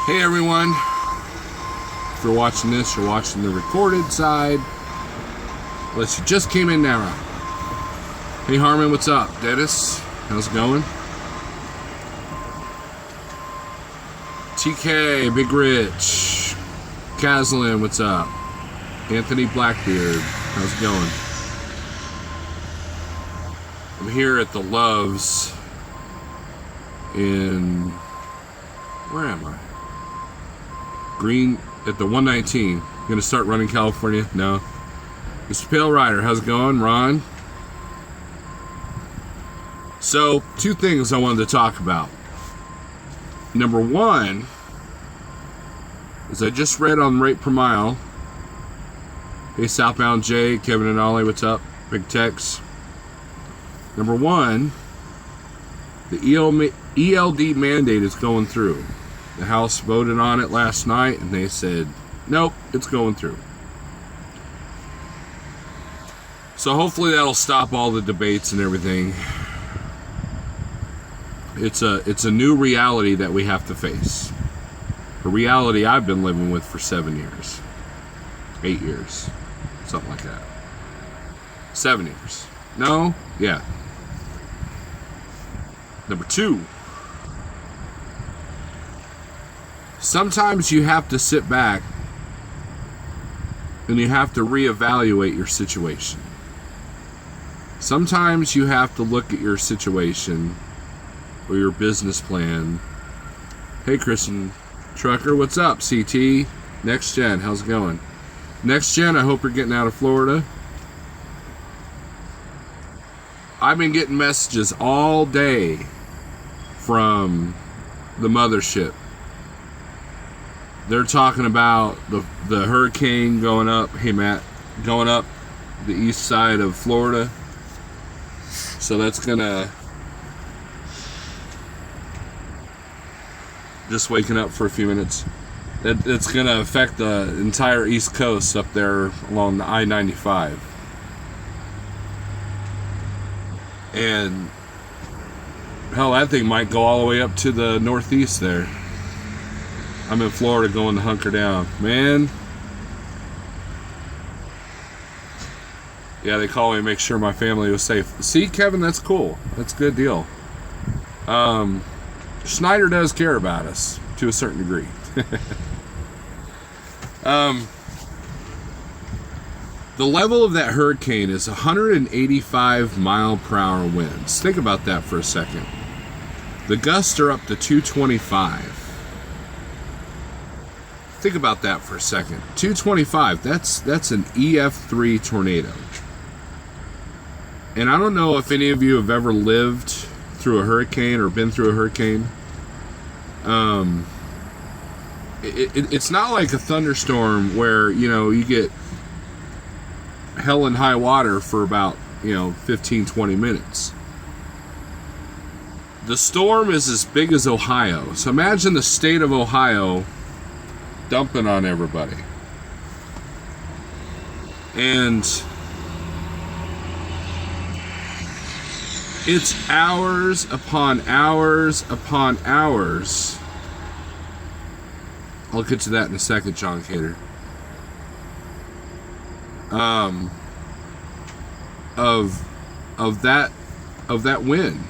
Hey everyone, if you're watching this, you're watching the recorded side, unless you just came in now. Hey Harmon, what's up? Dennis, how's it going? TK, Big Rich, Caslin, what's up? Anthony Blackbeard, how's it going? I'm here at the Loves in, where am I? Green at the 119. Gonna start running California? No. Mr. Pale Rider, how's it going? Ron? So, two things I wanted to talk about. Number one is I just read on Rate Per Mile. Hey, Southbound Jay, Kevin and Ollie, what's up? Big Tex. Number one, the ELD mandate is going through. The House voted on it last night, and they said, nope, it's going through. So hopefully that'll stop all the debates and everything. It's a new reality that we have to face. A reality I've been living with for 7 years. 8 years. Something like that. 7 years. No? Yeah. Number two. Sometimes you have to sit back and you have to reevaluate your situation. Sometimes you have to look at your situation or your business plan. Hey, Christian Trucker, what's up? CT, Next Gen, how's it going? Next Gen, I hope you're getting out of Florida. I've been getting messages all day from the mothership. They're talking about the hurricane going up. Hey, Matt, going up the east side of Florida. So that's gonna, just waking up for a few minutes. It's gonna affect the entire East Coast up there along the I-95. And hell, that thing might go all the way up to the northeast there. I'm in Florida going to hunker down. Man. Yeah, they called me to make sure my family was safe. See, Kevin, that's cool. That's a good deal. Schneider does care about us to a certain degree. The level of that hurricane is 185 mile per hour winds. Think about that for a second. The gusts are up to 225. Think about that for a second. 225, that's an EF3 tornado. And I don't know if any of you have ever lived through a hurricane or been through a hurricane. It's not like a thunderstorm where, you get hell and high water for about, 15, 20 minutes. The storm is as big as Ohio. So imagine the state of Ohio dumping on everybody. And it's hours upon hours upon hours. I'll get to that in a second, John Cater. Of that wind.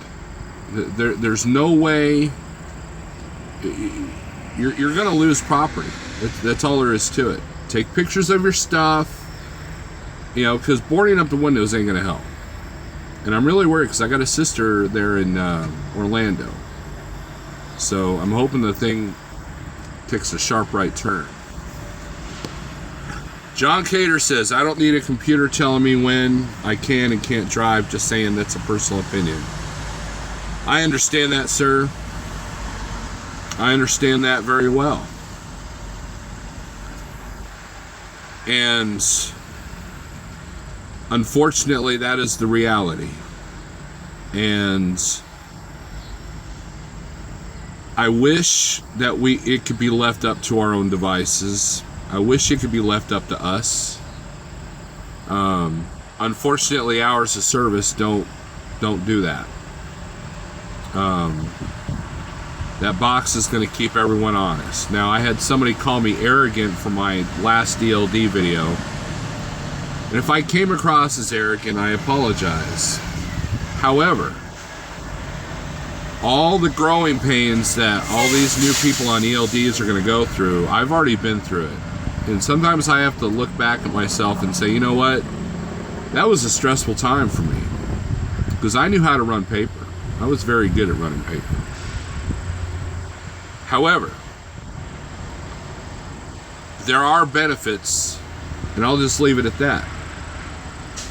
There's no way you're gonna lose property. That's all there is to it. Take pictures of your stuff, because boarding up the windows ain't gonna help. And I'm really worried because I got a sister there in Orlando. So I'm hoping the thing takes a sharp right turn. John Cater says, I don't need a computer telling me when I can and can't drive, just saying that's a personal opinion. I understand that, sir. I understand that very well. And unfortunately, that is the reality. And I wish that it could be left up to our own devices. I wish it could be left up to us. Unfortunately, hours of service don't do that. That box is going to keep everyone honest. Now, I had somebody call me arrogant for my last ELD video. And if I came across as arrogant, I apologize. However, all the growing pains that all these new people on ELDs are going to go through, I've already been through it. And sometimes I have to look back at myself and say, you know what? That was a stressful time for me. Because I knew how to run paper. I was very good at running paper. However, there are benefits, and I'll just leave it at that.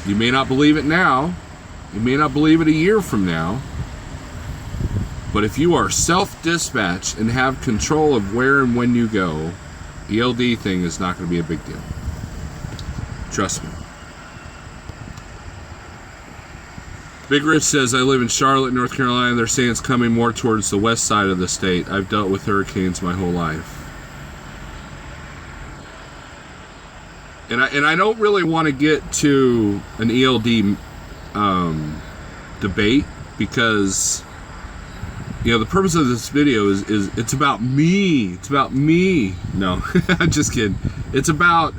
You may not believe it now. You may not believe it a year from now. But if you are self-dispatched and have control of where and when you go, ELD thing is not going to be a big deal. Trust me. Big Rich says, I live in Charlotte, North Carolina. They're saying it's coming more towards the west side of the state. I've dealt with hurricanes my whole life. And I don't really want to get to an ELD debate because, you know, the purpose of this video is it's about me. It's about me. No, I'm just kidding. It's about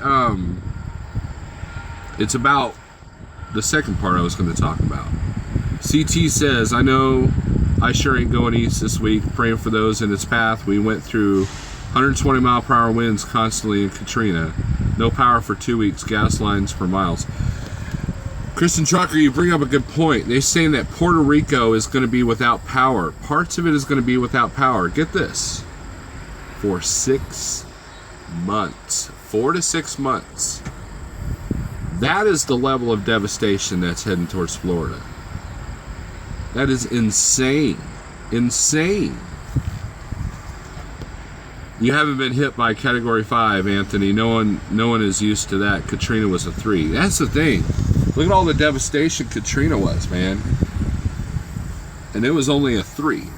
the second part I was going to talk about. CT says, I know I sure ain't going east this week. Praying for those in its path. We went through 120 mile per hour winds constantly in Katrina. No power for 2 weeks. Gas lines for miles. Kristen Trucker, you bring up a good point. They're saying that Puerto Rico is going to be without power. Parts of it is going to be without power. Get this. For 6 months. 4 to 6 months. That is the level of devastation that's heading towards Florida. That is insane. Insane. You haven't been hit by Category 5, Anthony. No one is used to that. Katrina was a 3. That's the thing. Look at all the devastation Katrina was, man. And it was only a 3.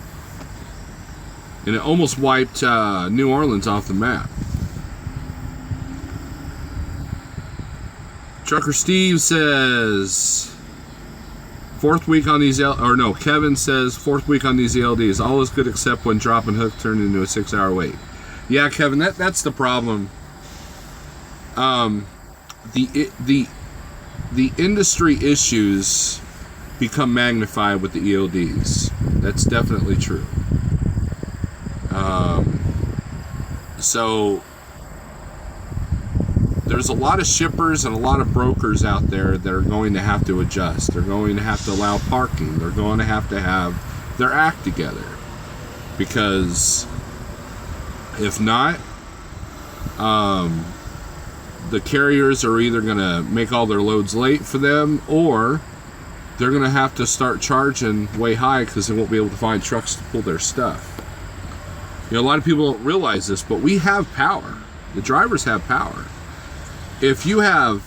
And it almost wiped New Orleans off the map. Trucker Steve says, Kevin says, 4th week on these ELDs. All is good except when drop and hook turned into a 6-hour wait. Yeah, Kevin, that's the problem. The industry issues become magnified with the ELDs. That's definitely true. So there's a lot of shippers and a lot of brokers out there that are going to have to adjust. They're going to have to allow parking. They're going to have their act together. Because if not, the carriers are either going to make all their loads late for them, or they're going to have to start charging way high because they won't be able to find trucks to pull their stuff. You know, a lot of people don't realize this, but we have power. The drivers have power. If you have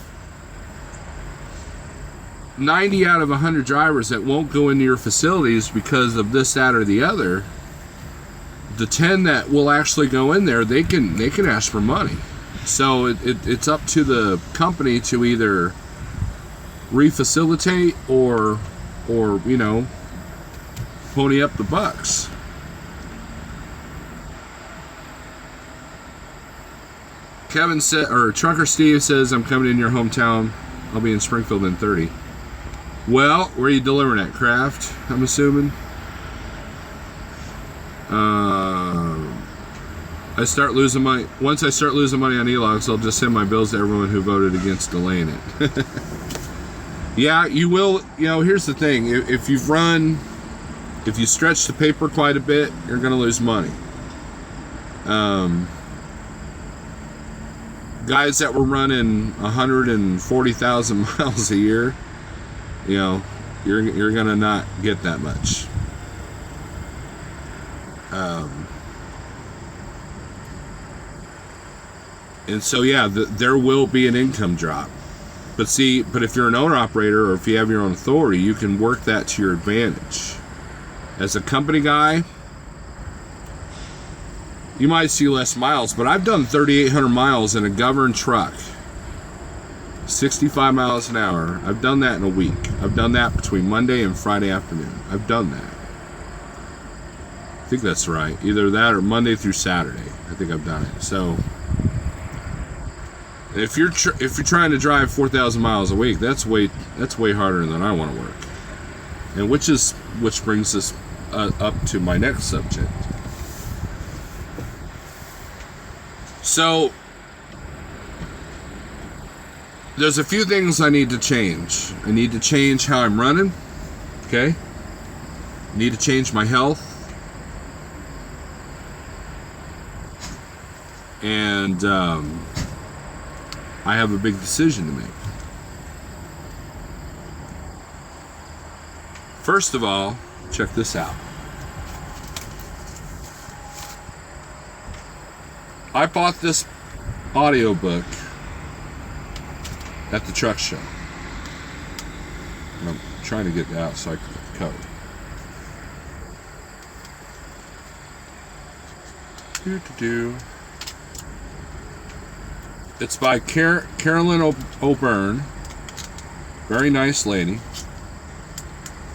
90 out of 100 drivers that won't go into your facilities because of this, that, or the other, the 10 that will actually go in there, they can ask for money. So it's up to the company to either refacilitate or you know, pony up the bucks. Kevin said, or Trucker Steve says, I'm coming in your hometown. I'll be in Springfield in 30. Well, where are you delivering at? Kraft, I'm assuming. I start losing money. Once I start losing money on e-logs, I'll just send my bills to everyone who voted against delaying it. Yeah, you will. You know, here's the thing. If you stretch the paper quite a bit, you're going to lose money. Guys that were running 140,000 miles a year, you know, you're going to not get that much. And so, yeah, there will be an income drop. But if you're an owner-operator or if you have your own authority, you can work that to your advantage. As a company guy, you might see less miles, but I've done 3,800 miles in a governed truck. 65 miles an hour. I've done that in a week. I've done that between Monday and Friday afternoon. I've done that. I think that's right. Either that or Monday through Saturday. I think I've done it. So if you're trying to drive 4,000 miles a week, that's way harder than I want to work. And which brings us up to my next subject. So there's a few things I need to change. I need to change how I'm running. Okay? I need to change my health. And I have a big decision to make. First of all, check this out. I bought this audiobook at the truck show. And I'm trying to get it out so I can get the code. It's by Carolyn O'Byrne. Very nice lady.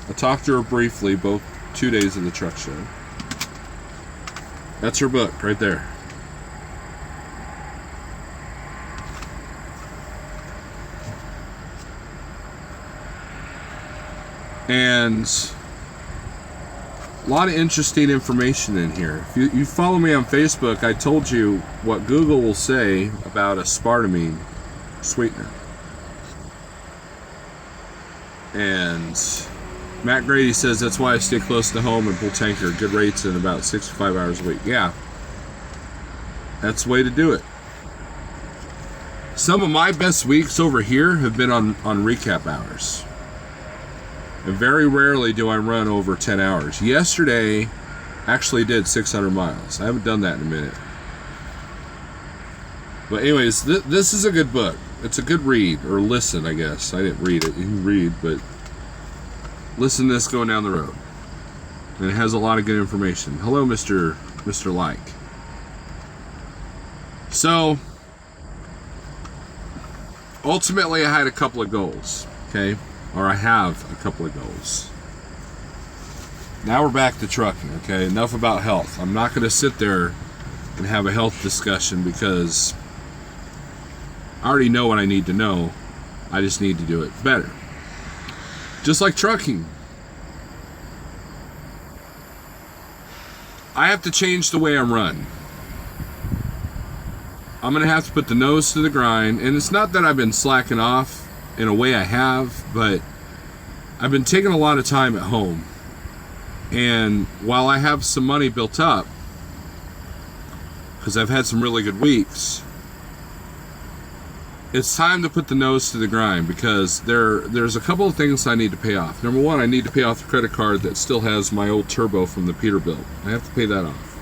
I talked to her briefly both 2 days of the truck show. That's her book right there. And a lot of interesting information in here. If you follow me on Facebook, I told you what Google will say about aspartame sweetener. And Matt Grady says that's why I stay close to home and pull tanker good rates in about 65 hours a week. Yeah, that's the way to do it. Some of my best weeks over here have been on recap hours. And very rarely do I run over 10 hours. Yesterday, actually did 600 miles. I haven't done that in a minute. But anyways, this is a good book. It's a good read, or listen, I guess. I didn't read it. You can read, but listen to this going down the road. And it has a lot of good information. Hello, Mr. Like. So, ultimately, I had a couple of goals, okay? Or I have a couple of goals. Now we're back to trucking, okay? Enough about health. I'm not going to sit there and have a health discussion because I already know what I need to know. I just need to do it better. Just like trucking. I have to change the way I run. I'm going to have to put the nose to the grind. And it's not that I've been slacking off. In a way I have, but I've been taking a lot of time at home. And while I have some money built up, because I've had some really good weeks, it's time to put the nose to the grind because there's a couple of things I need to pay off. Number one, I need to pay off the credit card that still has my old turbo from the Peterbilt. I have to pay that off.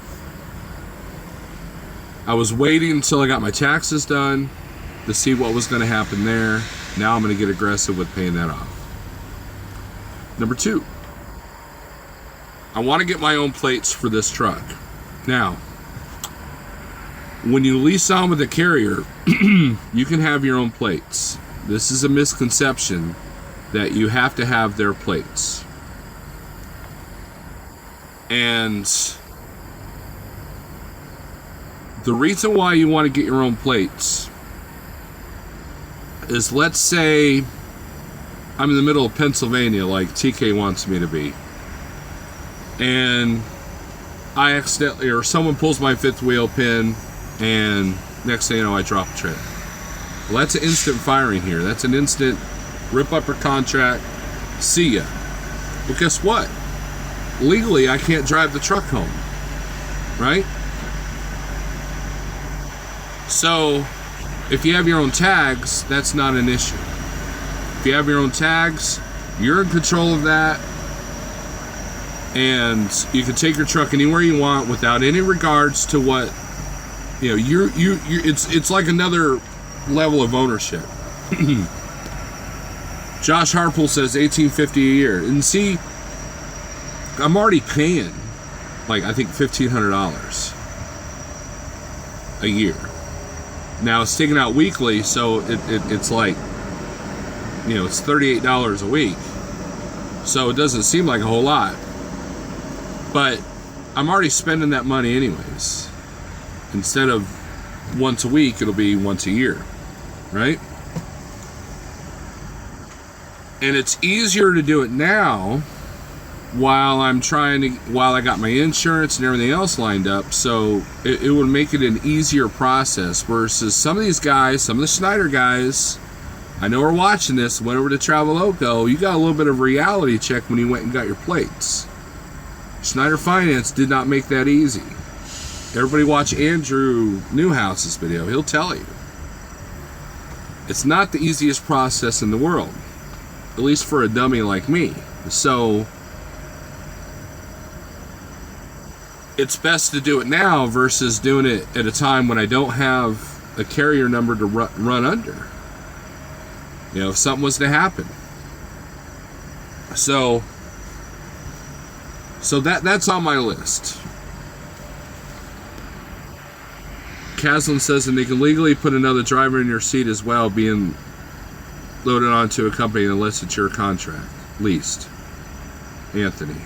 I was waiting until I got my taxes done to see what was going to happen there. Now I'm going to get aggressive with paying that off. Number two, I want to get my own plates for this truck. Now, when you lease on with a carrier, you can have your own plates. This is a misconception that you have to have their plates. And the reason why you want to get your own plates is, let's say I'm in the middle of Pennsylvania like TK wants me to be, and I accidentally, or someone pulls my fifth wheel pin, and next thing you know I drop a trailer. Well, that's an instant firing here. That's an instant rip up your contract, see ya. Well, guess what? Legally I can't drive the truck home, right? So if you have your own tags, that's not an issue. If you have your own tags, you're in control of that, and you can take your truck anywhere you want without any regards to what, you know. It's like another level of ownership. Josh Harpool says $1,850 a year, and see, I'm already paying like I think $1,500 a year. Now it's taken out weekly, so it's like, you know, it's $38 a week. So it doesn't seem like a whole lot. But I'm already spending that money anyways. Instead of once a week, it'll be once a year, right? And it's easier to do it now while I got my insurance and everything else lined up, so it would make it an easier process, versus some of these guys, some of the Schneider guys, I know are watching this, went over to Traveloka, you got a little bit of reality check when you went and got your plates. Schneider Finance did not make that easy. Everybody watch Andrew Newhouse's video, he'll tell you. It's not the easiest process in the world, at least for a dummy like me. So it's best to do it now versus doing it at a time when I don't have a carrier number to run under. You know, if something was to happen. So that's on my list. Caslin says, and they can legally put another driver in your seat as well, being loaded onto a company unless it's your contract. Leased. Anthony.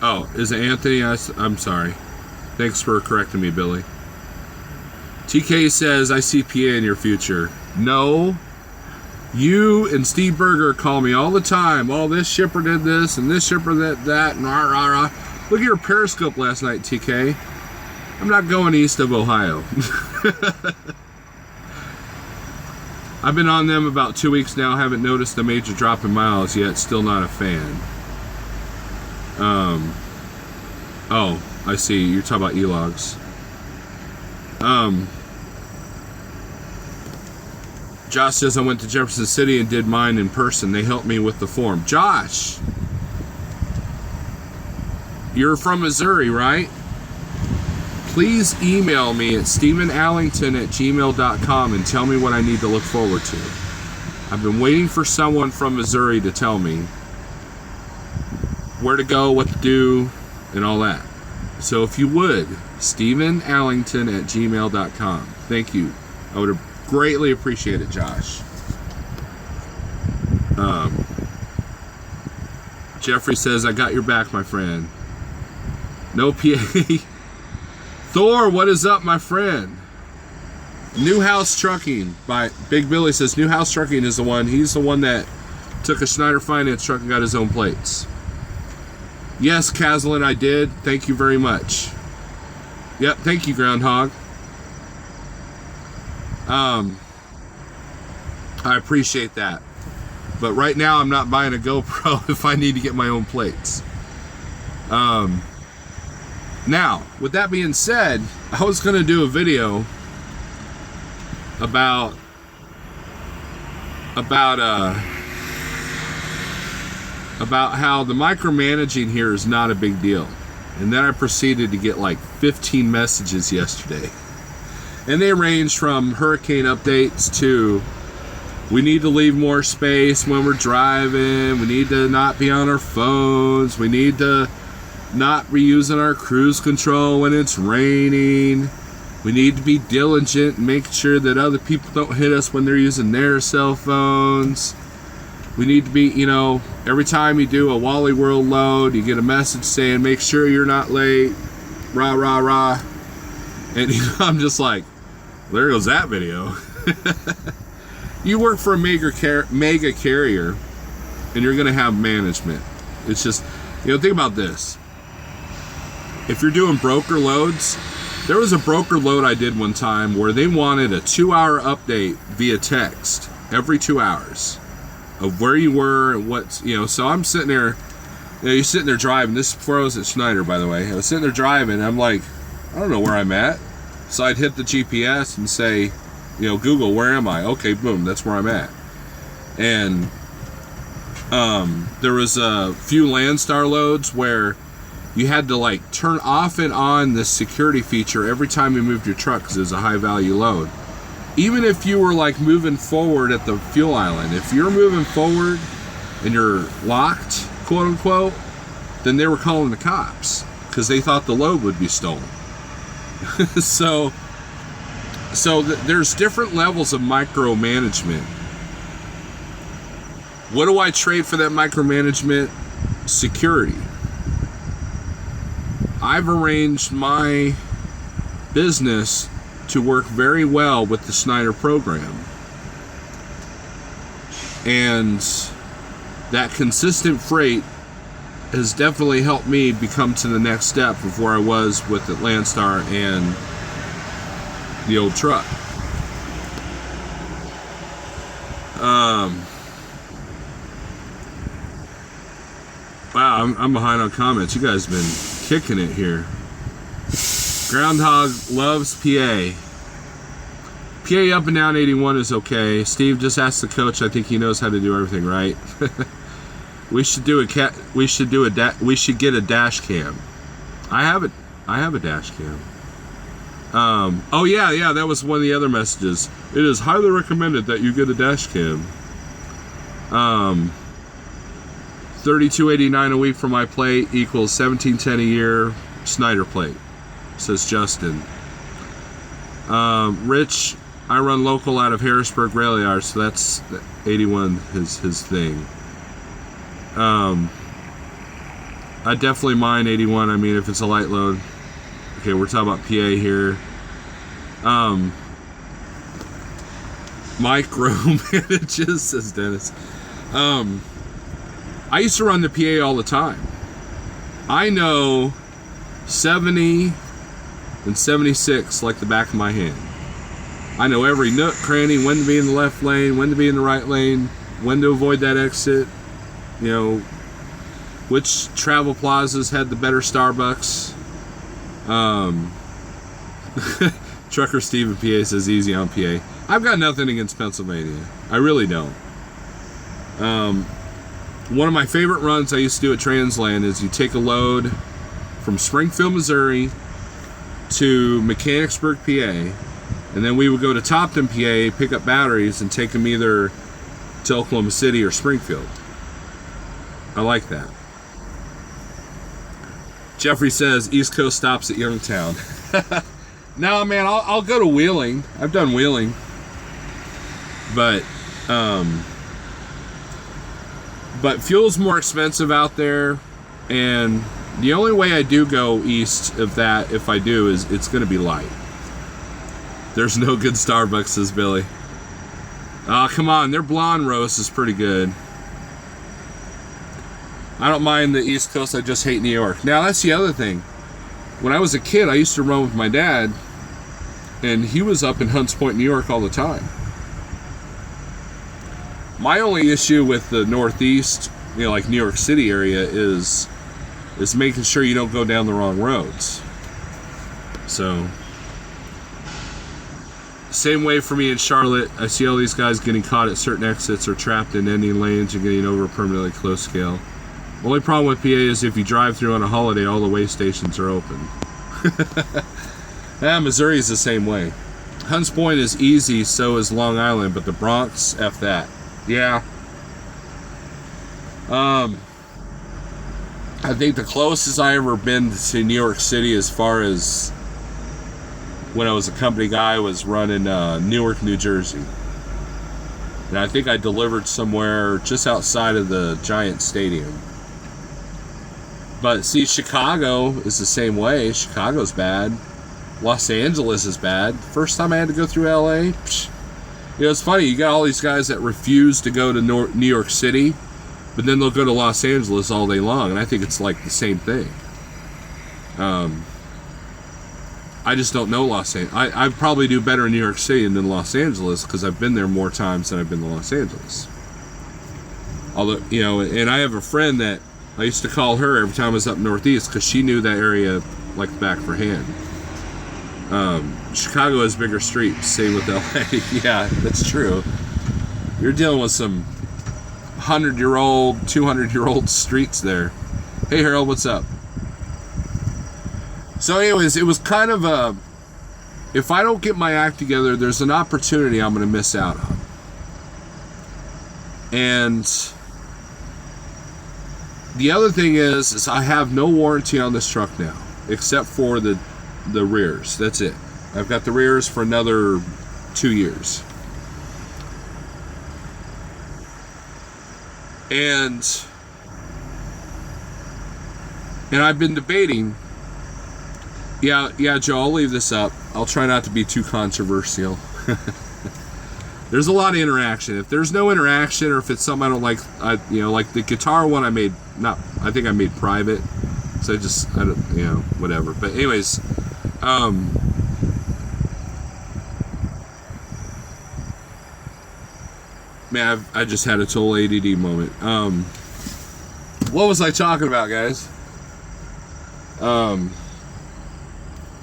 Oh, is it Anthony? I'm sorry. Thanks for correcting me, Billy. TK says, I see PA in your future. No. You and Steve Berger call me all the time. Oh, this shipper did this, and this shipper did that, and rah, rah, rah. Look at your Periscope last night, TK. I'm not going east of Ohio. I've been on them about 2 weeks now. Haven't noticed a major drop in miles yet. Still not a fan. Oh, I see. You're talking about e-logs. Josh says, I went to Jefferson City and did mine in person. They helped me with the form. Josh, you're from Missouri, right? Please email me at stevenallington@gmail.com and tell me what I need to look forward to. I've been waiting for someone from Missouri to tell me where to go, what to do, and all that. So if you would, stevenallington@gmail.com. Thank you. I would greatly appreciate it, Josh. Jeffrey says, I got your back, my friend. No PA. Thor, what is up, my friend? Newhouse Trucking by Big Billy says Newhouse Trucking is the one. He's the one that took a Schneider Finance truck and got his own plates. Yes, Caslin, I did. Thank you very much. Yep, thank you, Groundhog. I appreciate that. But right now I'm not buying a GoPro if I need to get my own plates. Now, with that being said, I was going to do a video about how the micromanaging here is not a big deal. And then I proceeded to get like 15 messages yesterday. And they range from hurricane updates to we need to leave more space when we're driving, we need to not be on our phones, we need to not be using our cruise control when it's raining, we need to be diligent and make sure that other people don't hit us when they're using their cell phones. We need to be, you know, every time you do a Wally World load, you get a message saying, make sure you're not late, rah, rah, rah. And you know, I'm just like, there goes that video. You work for a mega carrier, and you're going to have management. It's just, you know, think about this. If you're doing broker loads, there was a broker load I did one time where they wanted a 2-hour update via text every 2 hours of where you were and what, you know. So I'm sitting there, you know, you're sitting there driving. This is before I was at Schneider, by the way. I was sitting there driving, and I'm like, I don't know where I'm at. So I'd hit the GPS and say, you know, Google, where am I? Okay, boom, that's where I'm at. And there was a few Landstar loads where you had to like turn off and on the security feature every time you moved your truck because it was a high value load. Even if you were like moving forward at the fuel island, if you're moving forward and you're locked, quote unquote, then they were calling the cops because they thought the load would be stolen. So there's different levels of micromanagement. What do I trade for that micromanagement? Security. I've arranged my business to work very well with the Schneider program. And that consistent freight has definitely helped me become to the next step of where I was with the Landstar and the old truck. Wow, I'm behind on comments. You guys have been kicking it here. Groundhog loves PA. PA up and down 81 is okay. Steve just asked the coach. I think he knows how to do everything right. We should get a dash cam. I have a dash cam. Oh yeah, that was one of the other messages. It is highly recommended that you get a dash cam. $32.89 a week for my plate equals $17.10 a year. Schneider plate, says Justin. Rich, I run local out of Harrisburg Rail Yard, so that's 81 his thing. I definitely mind 81. I mean, if it's a light load. Okay, we're talking about PA here. Micro manages, says Dennis. I used to run the PA all the time. I know 70 and 76 like the back of my hand. I know every nook, cranny, when to be in the left lane, when to be in the right lane, when to avoid that exit, you know, which travel plazas had the better Starbucks. Trucker Steve in PA says easy on PA. I've got nothing against Pennsylvania. I really don't. One of my favorite runs I used to do at Transland is you take a load from Springfield, Missouri to Mechanicsburg, PA, and then we would go to Topton, PA, pick up batteries and take them either to Oklahoma City or Springfield. I like that. Jeffrey says East Coast stops at Youngtown. No, man, I'll go to Wheeling. I've done Wheeling. But fuel's more expensive out there, and the only way I do go east of that, if I do, is it's going to be light. There's no good Starbucks, says Billy. Oh, come on, their blonde roast is pretty good. I don't mind the East Coast, I just hate New York. Now, that's the other thing. When I was a kid, I used to run with my dad, and he was up in Hunts Point, New York all the time. My only issue with the Northeast, you know, like New York City area, is making sure you don't go down the wrong roads. So, same way for me in Charlotte. I see all these guys getting caught at certain exits or trapped in ending lanes and getting over permanently close scale. Only problem with PA is if you drive through on a holiday, all the way stations are open. Missouri is the same way. Hunts Point is easy, so is Long Island, but the Bronx, F that. Yeah. I think the closest I ever been to New York City as far as when I was a company guy was running Newark, New Jersey. And I think I delivered somewhere just outside of the Giant Stadium. But see, Chicago is the same way. Chicago's bad. Los Angeles is bad. First time I had to go through LA, psh. You know, it's funny, you got all these guys that refuse to go to New York City, but then they'll go to Los Angeles all day long, and I think it's like the same thing. I just don't know Los Angeles. I probably do better in New York City than Los Angeles because I've been there more times than I've been to Los Angeles. Although, you know, and I have a friend that I used to call her every time I was up Northeast because she knew that area like the back of her hand. Chicago has bigger streets, same with LA. Yeah, that's true. You're dealing with some 100-year-old, 200-year-old streets there. Hey Harold, what's up? So anyways, it was kind of a, if I don't get my act together, there's an opportunity I'm going to miss out on. And the other thing is I have no warranty on this truck now, except for the rears. That's it. I've got the rears for another 2 years. And I've been debating Yeah, Joe, I'll leave this up. I'll try not to be too controversial. There's a lot of interaction. If there's no interaction, or if it's something I don't like, like the guitar one I made, I think I made private. So I don't, whatever. But anyways, man, I just had a total ADD moment. What was I talking about, guys?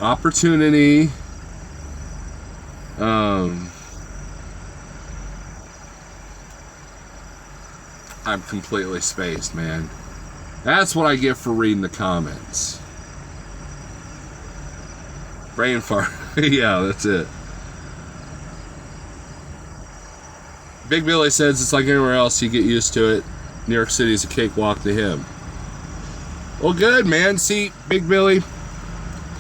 Opportunity. I'm completely spaced, man. That's what I get for reading the comments. Brain fart. Yeah, that's it. Big Billy says it's like anywhere else, you get used to it. New York City is a cakewalk to him. Well, good, man. See, Big Billy,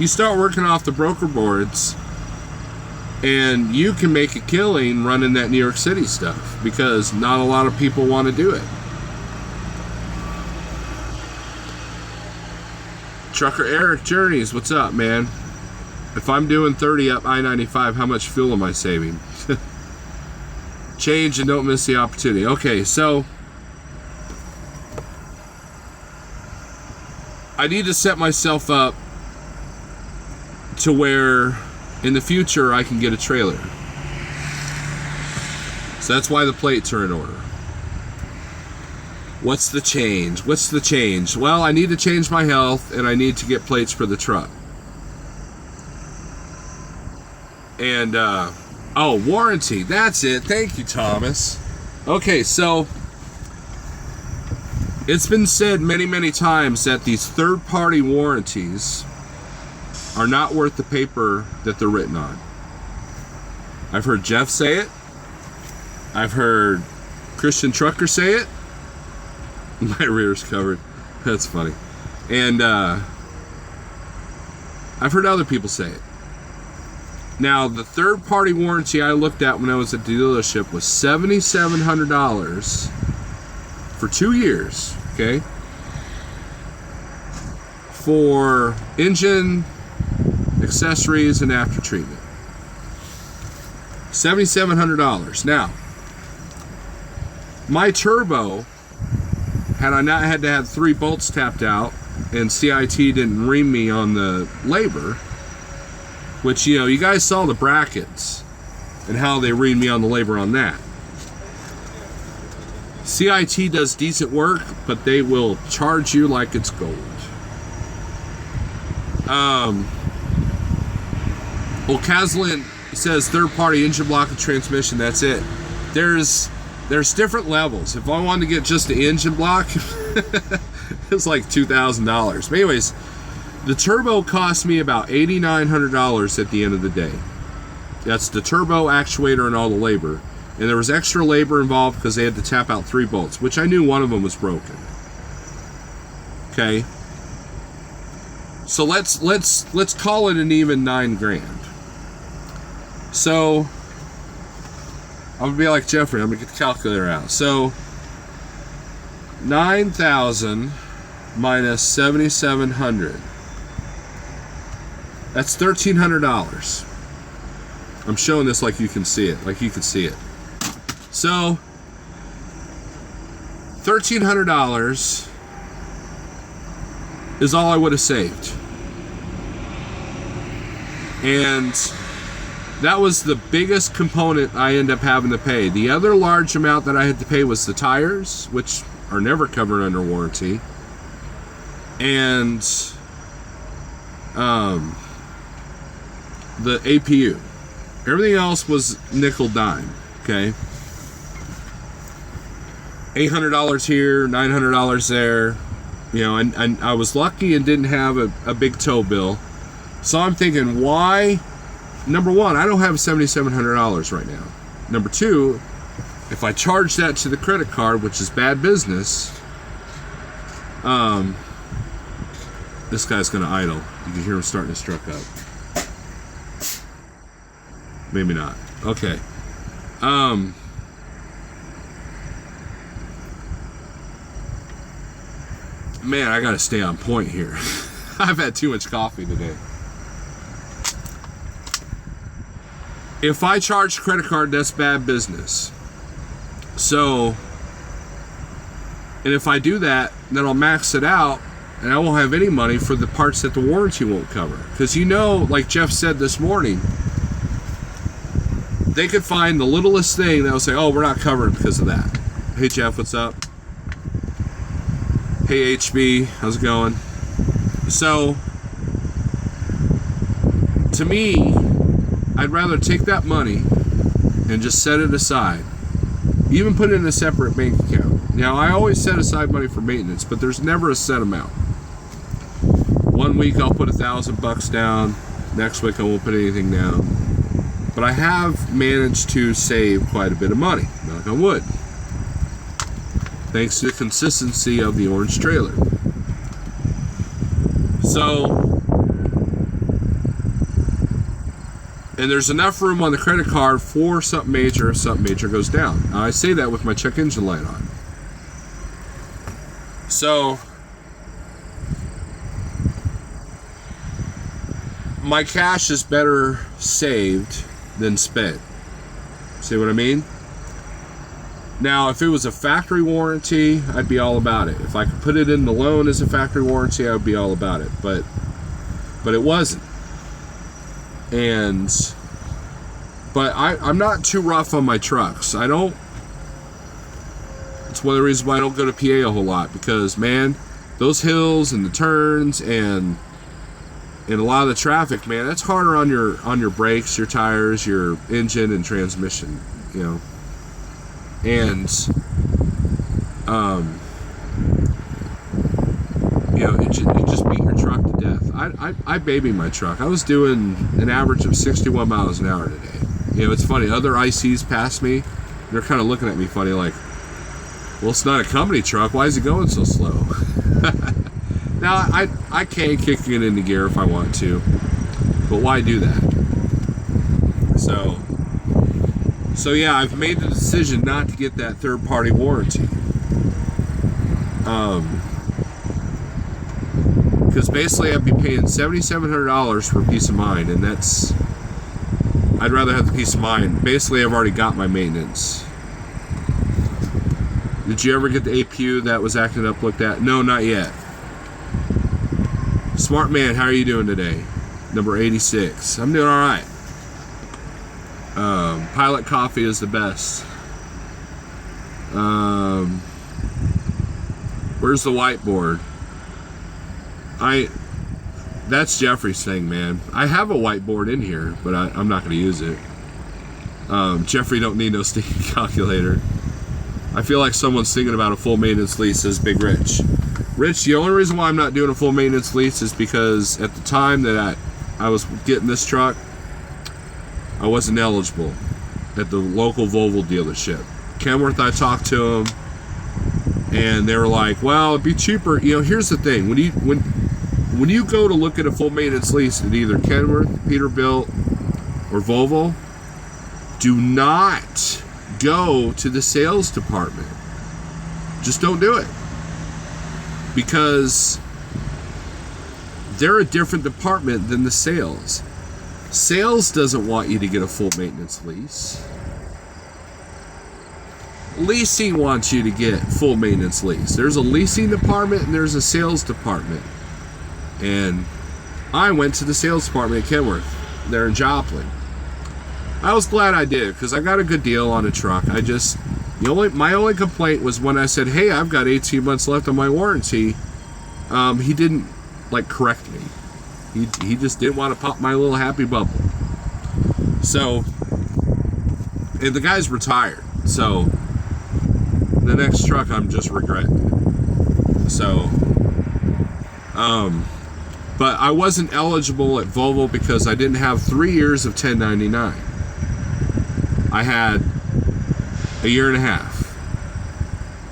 you start working off the broker boards, and you can make a killing running that New York City stuff, because not a lot of people want to do it. Trucker Eric Journeys, what's up, man? If I'm doing 30 up I-95, how much fuel am I saving? Change and don't miss the opportunity. Okay, so I need to set myself up to where in the future I can get a trailer. So that's why the plates are in order. What's the change? Well, I need to change my health, and I need to get plates for the truck. And warranty, that's it. Thank you, Thomas. Okay, so it's been said many times that these third-party warranties are not worth the paper that they're written on. I've heard Jeff say it. I've heard Christian Trucker say it. My rear's covered. That's funny. And I've heard other people say it. Now, the third-party warranty I looked at when I was at the dealership was $7,700 for 2 years, okay? For engine, accessories, and after treatment. $7,700. Now, my turbo, had I not had to have 3 bolts tapped out and CIT didn't ream me on the labor, which, you guys saw the brackets and how they reamed me on the labor on that. CIT does decent work, but they will charge you like it's gold. Caslin says third-party engine block and transmission, that's it. There's different levels. If I wanted to get just the engine block, it's like $2,000. But anyways, the turbo cost me about $8,900 at the end of the day. That's the turbo, actuator, and all the labor. And there was extra labor involved because they had to tap out 3 bolts, which I knew one of them was broken. Okay. So let's call it an even $9,000. So I'm gonna be like Jeffrey. I'm gonna get the calculator out. So 9,000 minus 7,700. That's $1,300. I'm showing this like you can see it. So $1,300 is all I would have saved. And that was the biggest component I ended up having to pay. The other large amount that I had to pay was the tires, which are never covered under warranty. And the APU. Everything else was nickel dime, okay? $800 here, $900 there. And I was lucky and didn't have a big tow bill. So I'm thinking, why? Number one, I don't have $7,700 right now. Number two, if I charge that to the credit card, which is bad business, this guy's gonna idle. You can hear him starting his truck up. Maybe not. Okay. Man, I gotta stay on point here. I've had too much coffee today. if I charge credit card, that's bad business. So, and if I do that, then I'll max it out and I won't have any money for the parts that the warranty won't cover. Because like Jeff said this morning, they could find the littlest thing that will say, oh, we're not covered because of that. Hey Jeff, what's up? Hey HB, how's it going? So, to me, I'd rather take that money and just set it aside. Even put it in a separate bank account. Now, I always set aside money for maintenance, but there's never a set amount. One week I'll put $1,000 down. Next week I won't put anything down. But I have managed to save quite a bit of money, knock on wood, thanks to the consistency of the orange trailer. So, and there's enough room on the credit card for something major if something major goes down. Now, I say that with my check engine light on. So, my cash is better saved than spent. See what I mean? Now, if it was a factory warranty, I'd be all about it. If I could put it in the loan as a factory warranty, I would be all about it. But it wasn't. But I'm not too rough on my trucks. It's one of the reasons why I don't go to PA a whole lot, because man, those hills and the turns and a lot of the traffic, man, that's harder on your brakes, your tires, your engine and transmission, you know. And you know, it just beat your truck to death. I baby my truck. I was doing an average of 61 miles an hour today. You know, it's funny, other ICs pass me, they're kind of looking at me funny like, well, it's not a company truck, why is it going so slow? Now, I can kick it into gear if I want to, but why do that? So yeah, I've made the decision not to get that third-party warranty. Because basically I'd be paying $7,700 for peace of mind, and I'd rather have the peace of mind. Basically, I've already got my maintenance. Did you ever get the APU that was acting up looked at? No, not yet. Smart man, how are you doing today? Number 86. I'm doing all right. Pilot coffee is the best. Where's the whiteboard? That's Jeffrey's thing, man. I have a whiteboard in here, but I'm not going to use it. Jeffrey don't need no stinking calculator. I feel like someone's thinking about a full maintenance lease as Big Rich. Rich, the only reason why I'm not doing a full maintenance lease is because at the time that I was getting this truck, I wasn't eligible at the local Volvo dealership. Kenworth, I talked to them, and they were like, well, it'd be cheaper. You know, here's the thing. When you go to look at a full maintenance lease at either Kenworth, Peterbilt, or Volvo, do not go to the sales department. Just don't do it. Because they're a different department than the sales. Sales doesn't want you to get a full maintenance lease. Leasing wants you to get full maintenance lease. There's a leasing department and there's a sales department. And I went to the sales department at Kenworth. They're in Joplin. I was glad I did because I got a good deal on a truck. My only complaint was when I said, hey, I've got 18 months left on my warranty. He didn't correct me. He just didn't want to pop my little happy bubble. So, and the guy's retired. So, the next truck I'm just regretting. So, but I wasn't eligible at Volvo because I didn't have 3 years of 1099. I had a year and a half.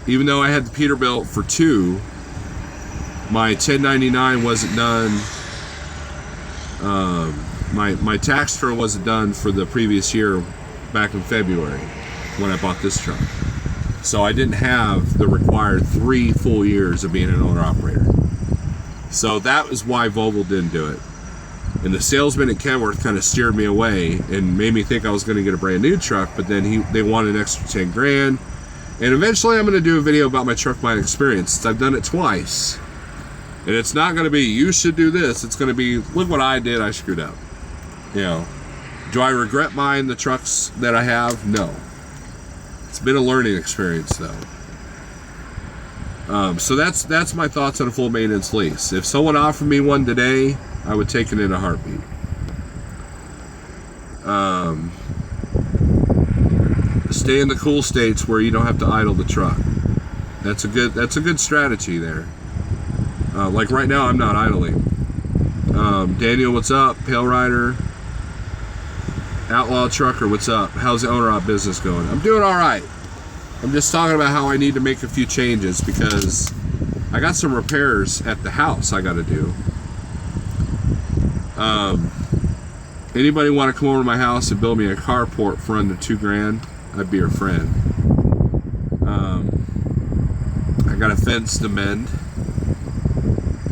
Even though I had the Peterbilt for 2, my 1099 wasn't done. My tax return wasn't done for the previous year back in February when I bought this truck. So I didn't have the required 3 full years of being an owner-operator. So that was why Volvo didn't do it. And the salesman at Kenworth kind of steered me away and made me think I was going to get a brand new truck, but then they wanted an extra 10 grand. And eventually I'm going to do a video about my truck buying experience. I've done it twice. And it's not going to be, you should do this. It's going to be, look what I did, I screwed up. You know, do I regret buying the trucks that I have? No. It's been a learning experience, though. So that's my thoughts on a full maintenance lease. If someone offered me one today, I would take it in a heartbeat. Stay in the cool states where you don't have to idle the truck. That's a good strategy there. Like right now, I'm not idling. Daniel, what's up? Pale Rider, Outlaw Trucker, what's up? How's the owner-op business going? I'm doing all right. I'm just talking about how I need to make a few changes because I got some repairs at the house I got to do. Anybody want to come over to my house and build me a carport for under $2,000? I'd be your friend. I got a fence to mend,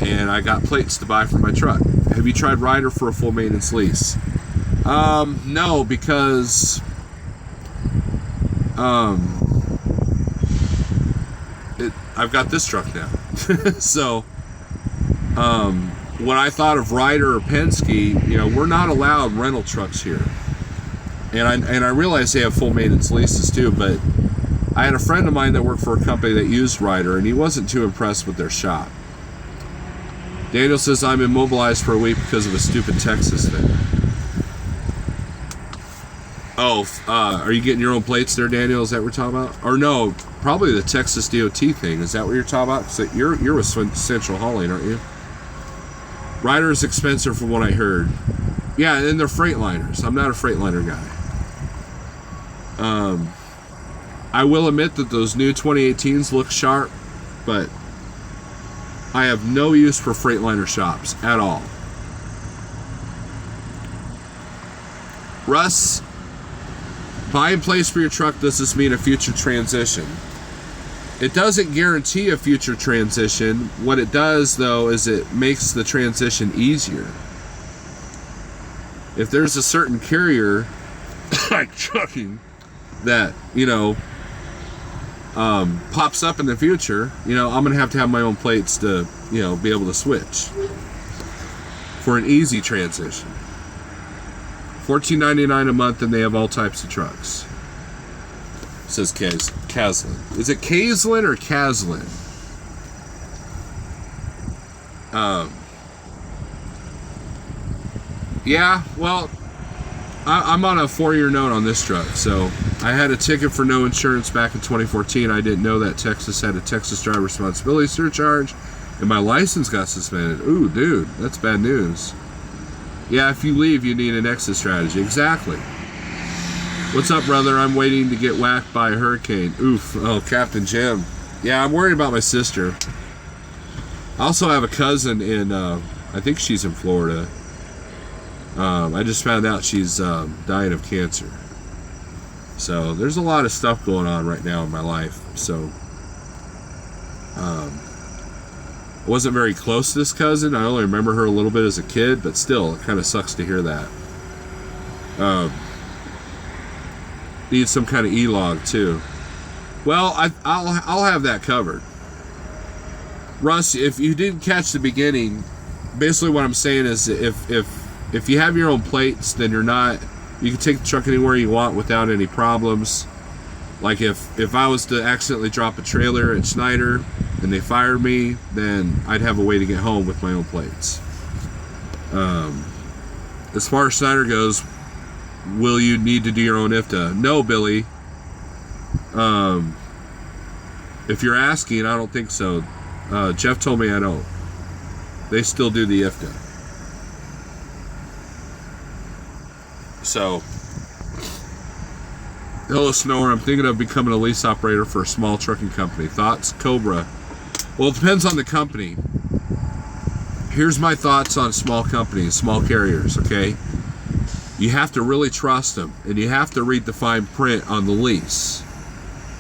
and I got plates to buy for my truck. Have you tried Ryder for a full maintenance lease? No, because I've got this truck now. So when I thought of Ryder or Penske, you know, we're not allowed rental trucks here. And I realize they have full maintenance leases too, but I had a friend of mine that worked for a company that used Ryder, and he wasn't too impressed with their shop. Daniel says, I'm immobilized for a week because of a stupid Texas thing. Oh, are you getting your own plates there, Daniel? Is that what we're talking about? Or no, probably the Texas DOT thing. Is that what you're talking about? So you're with Central Hauling, aren't you? Ryder is expensive from what I heard. Yeah, and they're Freightliners. I'm not a Freightliner guy. I will admit that those new 2018s look sharp, but I have no use for Freightliner shops at all. Russ, buying plates for your truck, does this mean a future transition? It doesn't guarantee a future transition. What it does, though, is it makes the transition easier. If there's a certain carrier, like trucking, that, you know, pops up in the future, you know, I'm going to have my own plates to, you know, be able to switch for an easy transition. $14.99 a month, and they have all types of trucks. Says Caslin. Is it Caslin or Caslin? Yeah, well, I'm on a 4-year note on this truck, so I had a ticket for no insurance back in 2014. I didn't know that Texas had a Texas driver responsibility surcharge, and my license got suspended. Ooh, dude, that's bad news. Yeah, if you leave, you need an exit strategy. Exactly. What's up, brother? I'm waiting to get whacked by a hurricane. Oof. Oh, Captain Jim. Yeah, I'm worried about my sister. I also have a cousin in, I think she's in Florida. I just found out she's dying of cancer. So there's a lot of stuff going on right now in my life. So I wasn't very close to this cousin. I only remember her a little bit as a kid, but still, it kind of sucks to hear that. Need some kind of E-log too. Well, I'll have that covered. Russ, if you didn't catch the beginning, basically what I'm saying is if you have your own plates, then you can take the truck anywhere you want without any problems. Like if I was to accidentally drop a trailer at Schneider and they fired me, then I'd have a way to get home with my own plates. As far as Schneider goes, will you need to do your own IFTA? No, Billy. If you're asking, I don't think so. Jeff told me I don't. They still do the IFTA. So, hello, Snower. I'm thinking of becoming a lease operator for a small trucking company. Thoughts? Cobra. Well, it depends on the company. Here's my thoughts on small companies, small carriers, okay? You have to really trust them, and you have to read the fine print on the lease.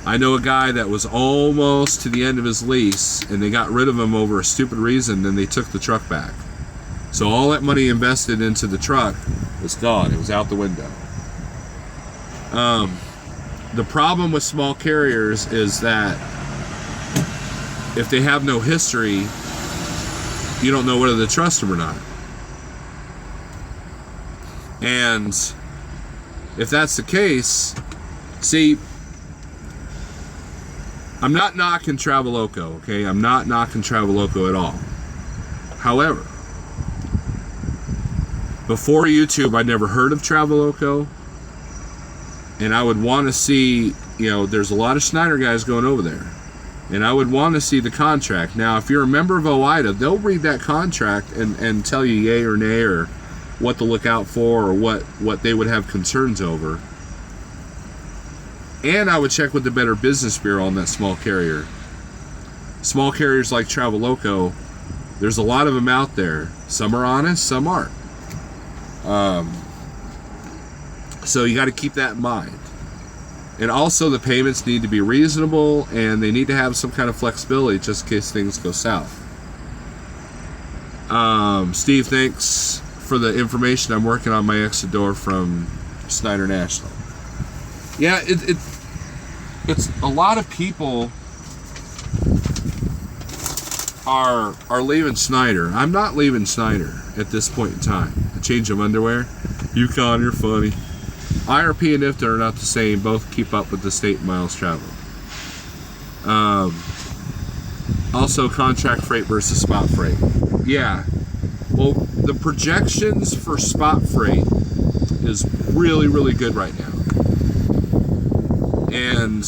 I know a guy that was almost to the end of his lease, and they got rid of him over a stupid reason, and they took the truck back. So all that money invested into the truck was gone. It was out the window. The problem with small carriers is that if they have no history, you don't know whether to trust them or not. And if that's the case, see, I'm not knocking Traveloka, okay? I'm not knocking Traveloka at all. However, before YouTube, I never heard of Traveloka, and I would want to see, there's a lot of Schneider guys going over there, and I would want to see the contract. Now, if you're a member of OOIDA, they'll read that contract and tell you yay or nay, or what to look out for, or what they would have concerns over. And I would check with the Better Business Bureau on that small carrier. Small carriers like Traveloka, there's a lot of them out there. Some are honest, some aren't. So you got to keep that in mind. And also the payments need to be reasonable, and they need to have some kind of flexibility just in case things go south. Steve, thanks for the information. I'm working on my exit door from Schneider National. Yeah, it's a lot of people are leaving Schneider. I'm not leaving Schneider at this point in time. A change of underwear. Yukon, you're funny. IRP and IFTA are not the same. Both keep up with the state miles traveled. Also, contract freight versus spot freight. Yeah. Well, the projections for spot freight is really, really good right now. And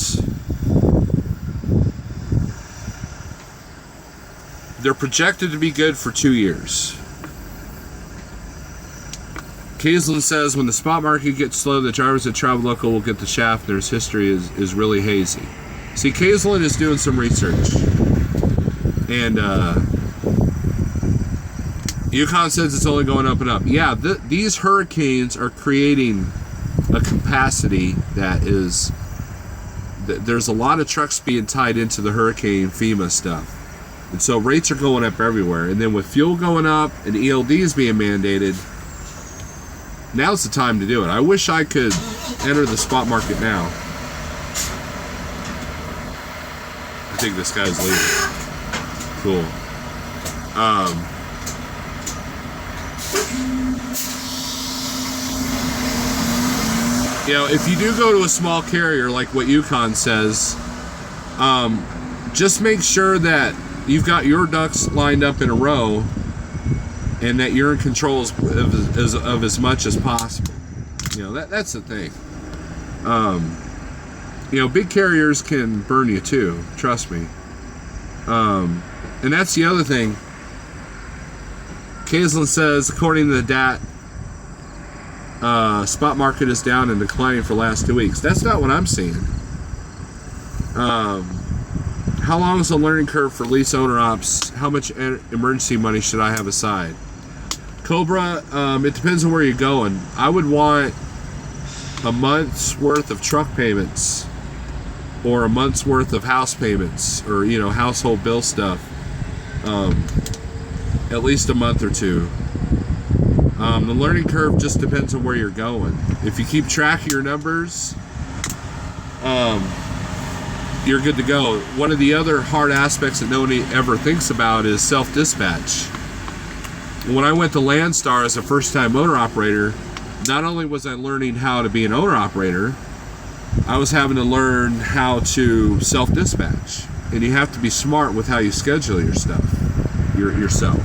they're projected to be good for 2 years. Kaislin says, when the spot market gets slow, the drivers at Traveloka will get the shaft. Their history is really hazy. See, Kaislin is doing some research. And Yukon says it's only going up and up. Yeah, these hurricanes are creating a capacity that is... There's a lot of trucks being tied into the hurricane FEMA stuff. And so rates are going up everywhere. And then with fuel going up and ELDs being mandated, now's the time to do it. I wish I could enter the spot market now. I think this guy's leaving. Cool. If you do go to a small carrier like what Yukon says, just make sure that you've got your ducks lined up in a row and that you're in control of as much as possible. That's the thing. Big carriers can burn you too, trust me. And that's the other thing. Kaislin says, according to the DAT, spot market is down and declining for the last 2 weeks. That's not what I'm seeing. How long is the learning curve for lease owner ops? How much emergency money should I have aside? Cobra, it depends on where you're going. I would want a month's worth of truck payments, or a month's worth of house payments, or household bill stuff. At least a month or two. The learning curve just depends on where you're going. If you keep track of your numbers, you're good to go. One of the other hard aspects that nobody ever thinks about is self-dispatch. When I went to Landstar as a first-time owner operator, not only was I learning how to be an owner operator, I was having to learn how to self-dispatch. And you have to be smart with how you schedule your stuff, yourself.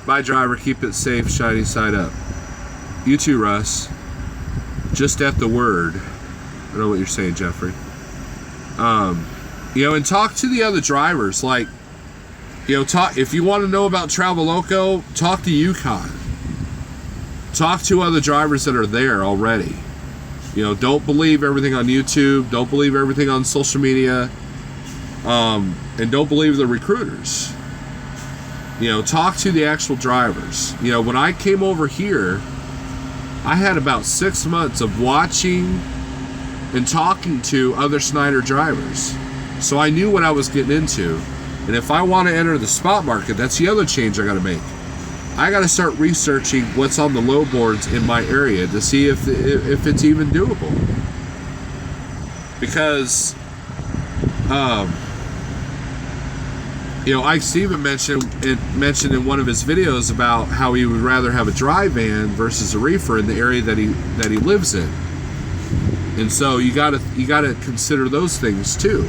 Bye, driver. Keep it safe. Shiny side up. You too, Russ. Just at the word. I don't know what you're saying, Jeffrey. And talk to the other drivers. Like, talk. If you want to know about Traveloka, talk to Yukon. Talk to other drivers that are there already. Don't believe everything on YouTube. Don't believe everything on social media. And don't believe the recruiters. Talk to the actual drivers. When I came over here, I had about 6 months of watching and talking to other Schneider drivers. So I knew what I was getting into. And if I want to enter the spot market, that's the other change I got to make. I got to start researching what's on the low boards in my area to see if it's even doable. Because, Ike Steven mentioned in one of his videos about how he would rather have a dry van versus a reefer in the area that he lives in. And so you gotta consider those things too.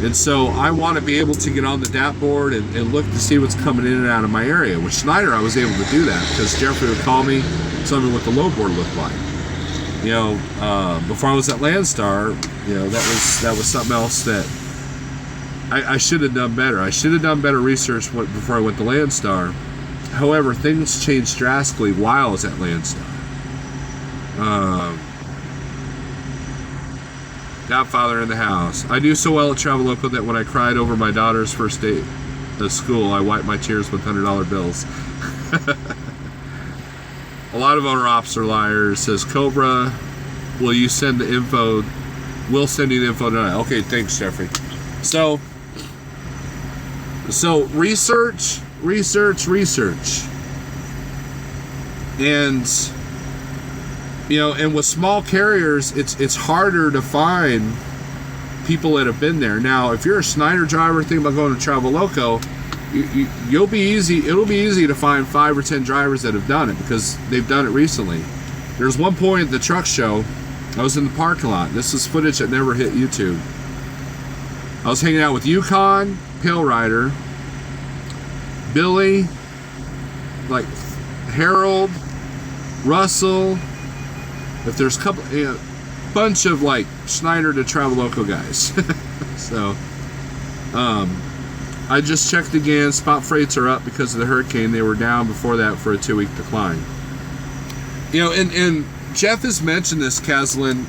And so I want to be able to get on the DAT board and look to see what's coming in and out of my area. With Schneider, I was able to do that because Jeffrey would call me, tell me what the low board looked like. Before I was at Landstar, that was something else that I should have done better. I should have done better research before I went to Landstar. However, things changed drastically while I was at Landstar. Godfather in the house. I do so well at Traveloka that when I cried over my daughter's first day of school, I wiped my tears with $100 bills. A lot of owner ops are liars. Says Cobra, will you send the info? We'll send you the info tonight. Okay, thanks, Jeffrey. So research. And with small carriers, it's harder to find people that have been there. Now, if you're a Schneider driver thinking about going to Traveloka, it'll be easy to find 5 or 10 drivers that have done it because they've done it recently. There's one point at the truck show, I was in the parking lot. This is footage that never hit YouTube. I was hanging out with Yukon, Pale Rider, Billy, like Harold, Russell. If there's a bunch of like Schneider to Traveloka guys. So, I just checked again. Spot freights are up because of the hurricane. They were down before that for a 2-week decline. And Jeff has mentioned this, Caslin,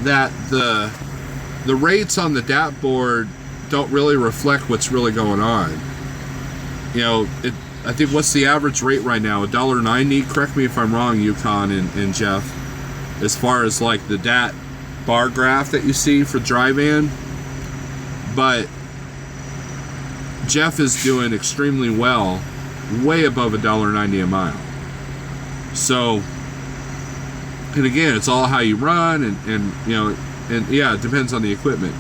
that the rates on the DAT board don't really reflect what's really going on. I think what's the average rate right now? $1.90. Correct me if I'm wrong, Yukon and Jeff. As far as like the DAT bar graph that you see for dry van, but Jeff is doing extremely well, way above $1.90 a mile. So, and again, it's all how you run, and yeah, it depends on the equipment.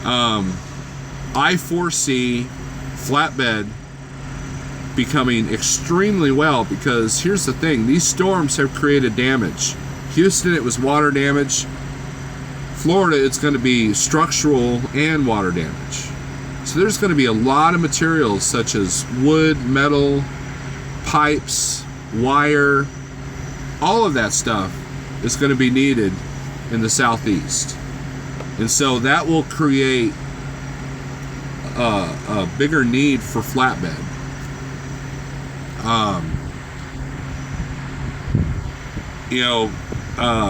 I foresee flatbed becoming extremely well because here's the thing, these storms have created damage. Houston, it was water damage. Florida, it's going to be structural and water damage. So there's going to be a lot of materials such as wood, metal, pipes, wire, all of that stuff is going to be needed in the southeast. And so that will create a bigger need for flatbed.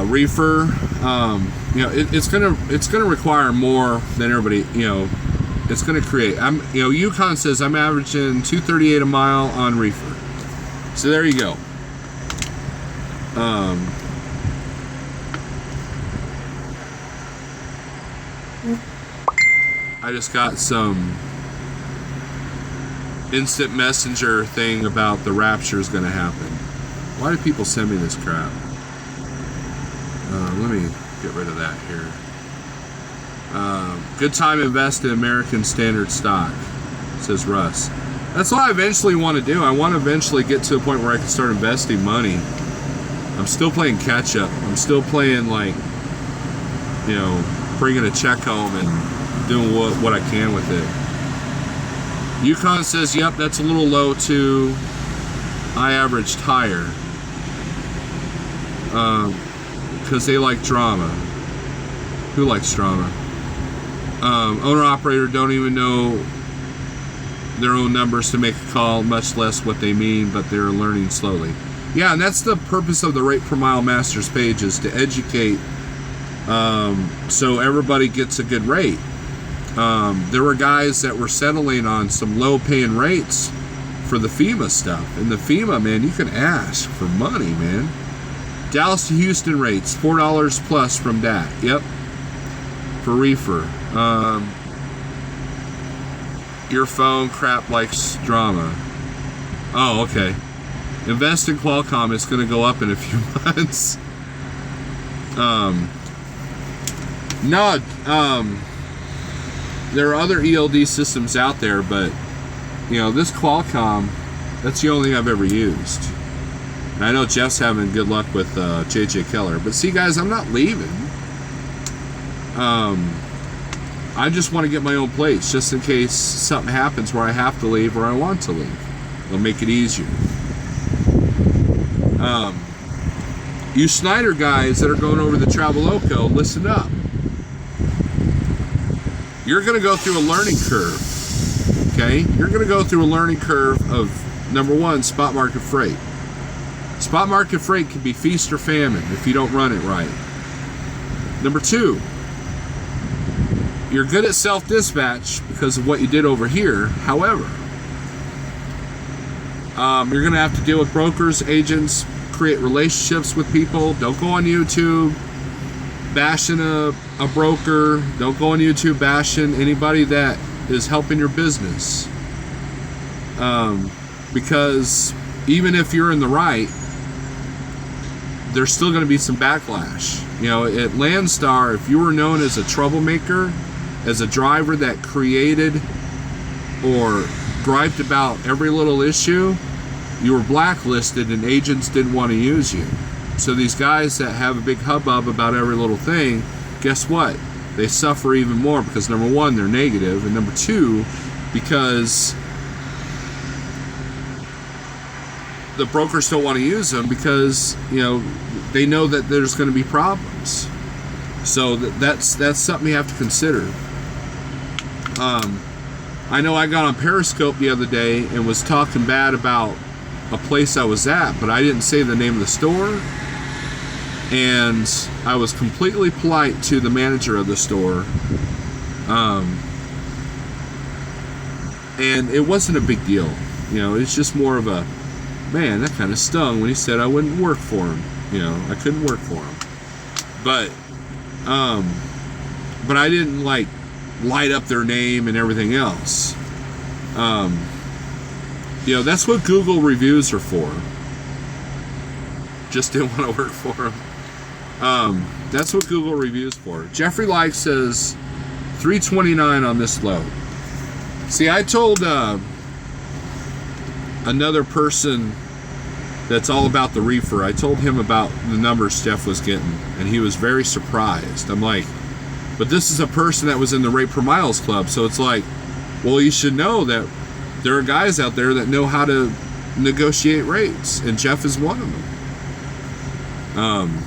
Reefer, it's gonna require more than everybody, it's gonna create. Yukon says I'm averaging $2.38 a mile on reefer. So there you go. I just got some instant messenger thing about the rapture is going to happen. Why do people send me this crap? Let me get rid of that here. Good time to invest in American Standard stock, says Russ. That's what I eventually want to do. I want to eventually get to a point where I can start investing money. I'm still playing catch up. I'm still playing like, bringing a check home and doing what I can with it. Yukon says, yep, that's a little low too. I averaged higher. Because they like drama. Who likes drama? Owner-operator don't even know their own numbers to make a call, much less what they mean, but they're learning slowly. Yeah, and that's the purpose of the Rate Per Mile Masters page, is to educate so everybody gets a good rate. There were guys that were settling on some low-paying rates for the FEMA stuff. And the FEMA, man, you can ask for money, man. Dallas to Houston rates, $4 plus from DAT. Yep. For reefer. Your phone crap likes drama. Oh, okay. Invest in Qualcomm. It's going to go up in a few months. No, there are other ELD systems out there, but this Qualcomm, that's the only thing I've ever used. And I know Jeff's having good luck with JJ Keller. But see, guys, I'm not leaving. I just want to get my own place, just in case something happens where I have to leave or I want to leave. It'll make it easier. You Schneider guys that are going over the Traveloco, listen up. You're going to go through a learning curve. Okay? You're going to go through a learning curve of, number one, spot market freight. Spot market freight can be feast or famine if you don't run it right. Number two, you're good at self-dispatch because of what you did over here. However, you're going to have to deal with brokers, agents, create relationships with people. Don't go on YouTube bashing a broker. Don't go on YouTube bashing anybody that is helping your business. Because even if you're in the right, there's still going to be some backlash. At Landstar, if you were known as a troublemaker, as a driver that created or griped about every little issue, you were blacklisted and agents didn't want to use you. So these guys that have a big hubbub about every little thing, guess what? They suffer even more because, number one, they're negative, and number two, because the brokers don't want to use them because, they know that there's going to be problems. So that's something you have to consider. I know I got on Periscope the other day and was talking bad about a place I was at, but I didn't say the name of the store, and I was completely polite to the manager of the store, and it wasn't a big deal. It's just more of a, man, that kind of stung when he said I wouldn't work for him. I couldn't work for him, but I didn't light up their name and everything else. That's what Google reviews are for. Just didn't want to work for them. That's what Google reviews for. Jeffrey Like says $329 on this load. See, I told another person that's all about the reefer, I told him about the numbers Steph was getting, and he was very surprised. I'm like, but this is a person that was in the Rate Per Miles Club, so it's like, well, you should know that there are guys out there that know how to negotiate rates, and Jeff is one of them.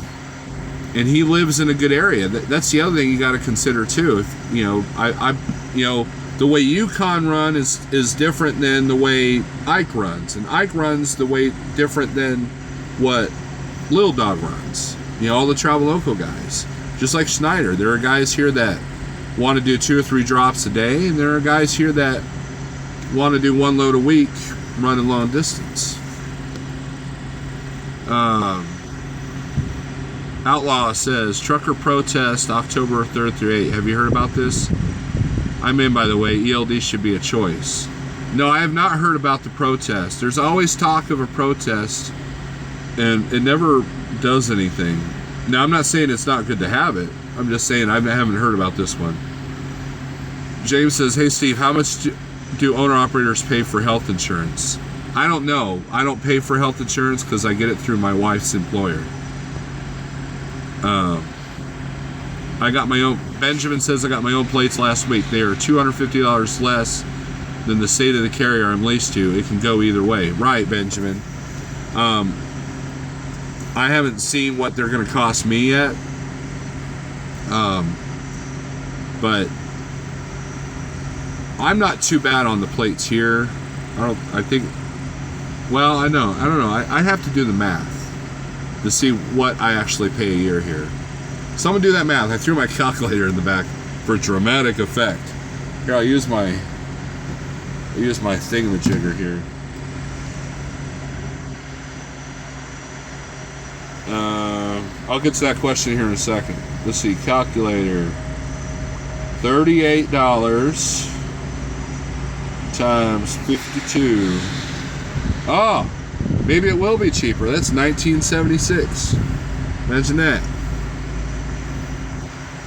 And he lives in a good area. That's the other thing you got to consider too. If the way Yukon run is different than the way Ike runs, and Ike runs the way different than what Little Dog runs. All the Traveloco guys, just like Schneider. There are guys here that want to do 2 or 3 drops a day, and there are guys here that want to do 1 load a week, running long distance. Outlaw says, trucker protest October 3rd through 8th. Have you heard about this? I'm in, by the way. ELD should be a choice. No, I have not heard about the protest. There's always talk of a protest, and it never does anything. Now, I'm not saying it's not good to have it. I'm just saying I haven't heard about this one. James says, hey, Steve, how much do owner-operators pay for health insurance? I don't know. I don't pay for health insurance because I get it through my wife's employer. I got my own. Benjamin says I got my own plates last week. They are $250 less than the state of the carrier I'm laced to. It can go either way. Right, Benjamin. I haven't seen what they're going to cost me yet. But I'm not too bad on the plates here. I think. Well, I don't know. I have to do the math to see what I actually pay a year here. So I'm gonna do that math. I threw my calculator in the back for dramatic effect. Here, I'll use my thingamajigger here. I'll get to that question here in a second. Let's see, calculator. $38 times 52. Oh, maybe it will be cheaper. That's 1976. Imagine that.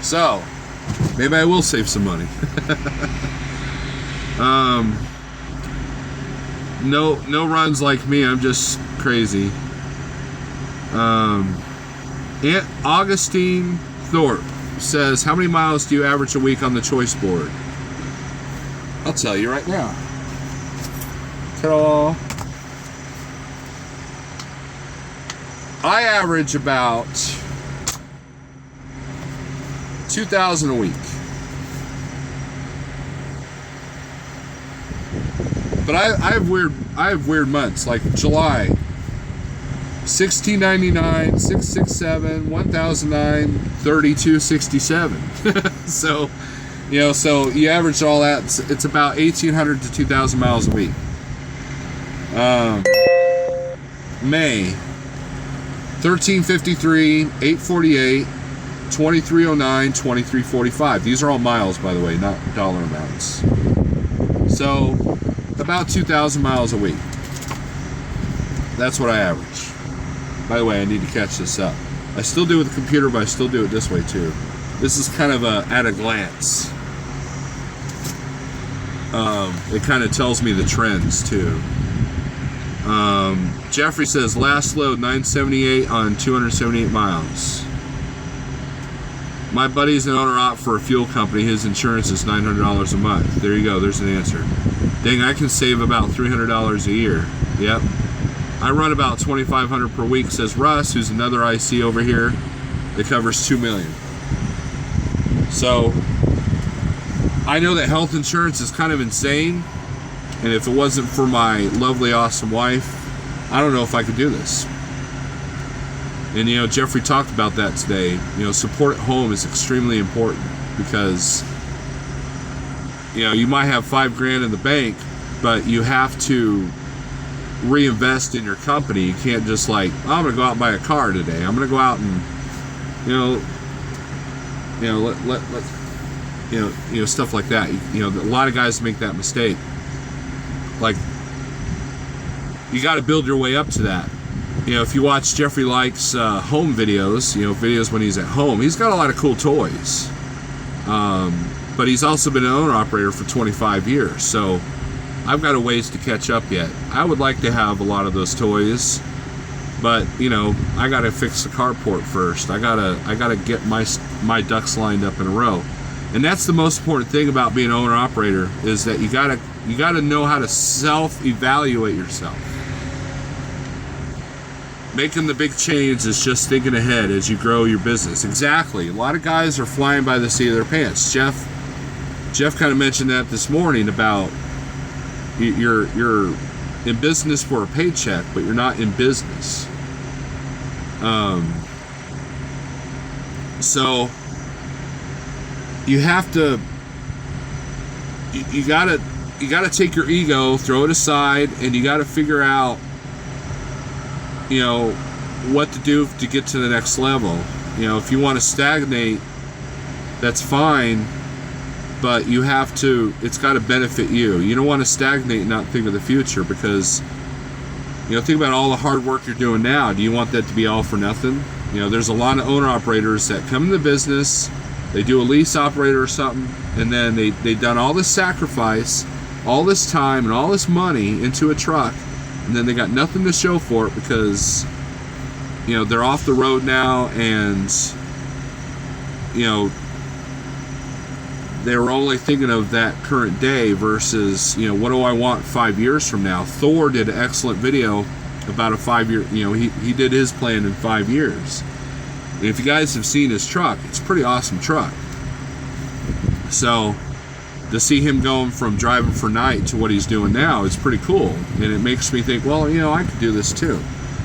So, maybe I will save some money. No runs like me. I'm just crazy. Aunt Augustine Thorpe says, how many miles do you average a week on the choice board? I'll tell you right now. Ta-da. I average about 2,000 a week. But I have weird months, like July, 1699, 667, 1009, 3267. So, so you average all that, it's about 1,800 to 2,000 miles a week. May, 1353, 848, 2309, 2345. These are all miles, by the way, not dollar amounts. So, about 2,000 miles a week. That's what I average. By the way, I need to catch this up. I still do it with the computer, but I still do it this way too. This is kind of at a glance. It kind of tells me the trends too. Jeffrey says last load 978 on 278 miles. My buddy's an owner-op for a fuel company. His insurance is $900 a month. There you go. There's an answer. Dang, I can save about $300 a year. Yep. I run about $2,500 per week, says Russ, who's another IC over here. It covers $2 million. So, I know that health insurance is kind of insane. And if it wasn't for my lovely, awesome wife, I don't know if I could do this. And, Jeffrey talked about that today. Support at home is extremely important because, you might have $5,000 in the bank, but you have to reinvest in your company. You can't just I'm going to go out and buy a car today. I'm going to go out and, stuff like that. A lot of guys make that mistake. You got to build your way up to that. If you watch Jeffrey Likes home videos, videos when he's at home, he's got a lot of cool toys. But he's also been an owner-operator for 25 years, so I've got a ways to catch up yet. I would like to have a lot of those toys, but, I got to fix the carport first. I gotta get my ducks lined up in a row. And that's the most important thing about being an owner-operator is that you gotta know how to self-evaluate yourself. Making the big change is just thinking ahead as you grow your business. Exactly. A lot of guys are flying by the seat of their pants. Jeff kind of mentioned that this morning about you're in business for a paycheck, but you're not in business. So you have to, you gotta take your ego, throw it aside, and you gotta figure out, what to do to get to the next level. If you want to stagnate, that's fine, but it's got to benefit you. You don't want to stagnate and not think of the future because, think about all the hard work you're doing now. Do you want that to be all for nothing? There's a lot of owner-operators that come into business, they do a lease operator or something, and then they've done all this sacrifice, all this time, and all this money into a truck, and then they got nothing to show for it because, they're off the road now and, they were only thinking of that current day versus, what do I want 5 years from now? Thor did an excellent video about a 5-year, he did his plan in 5 years. And if you guys have seen his truck, it's a pretty awesome truck. So, to see him going from driving for night to what he's doing now, it's pretty cool. And it makes me think, well, I could do this too.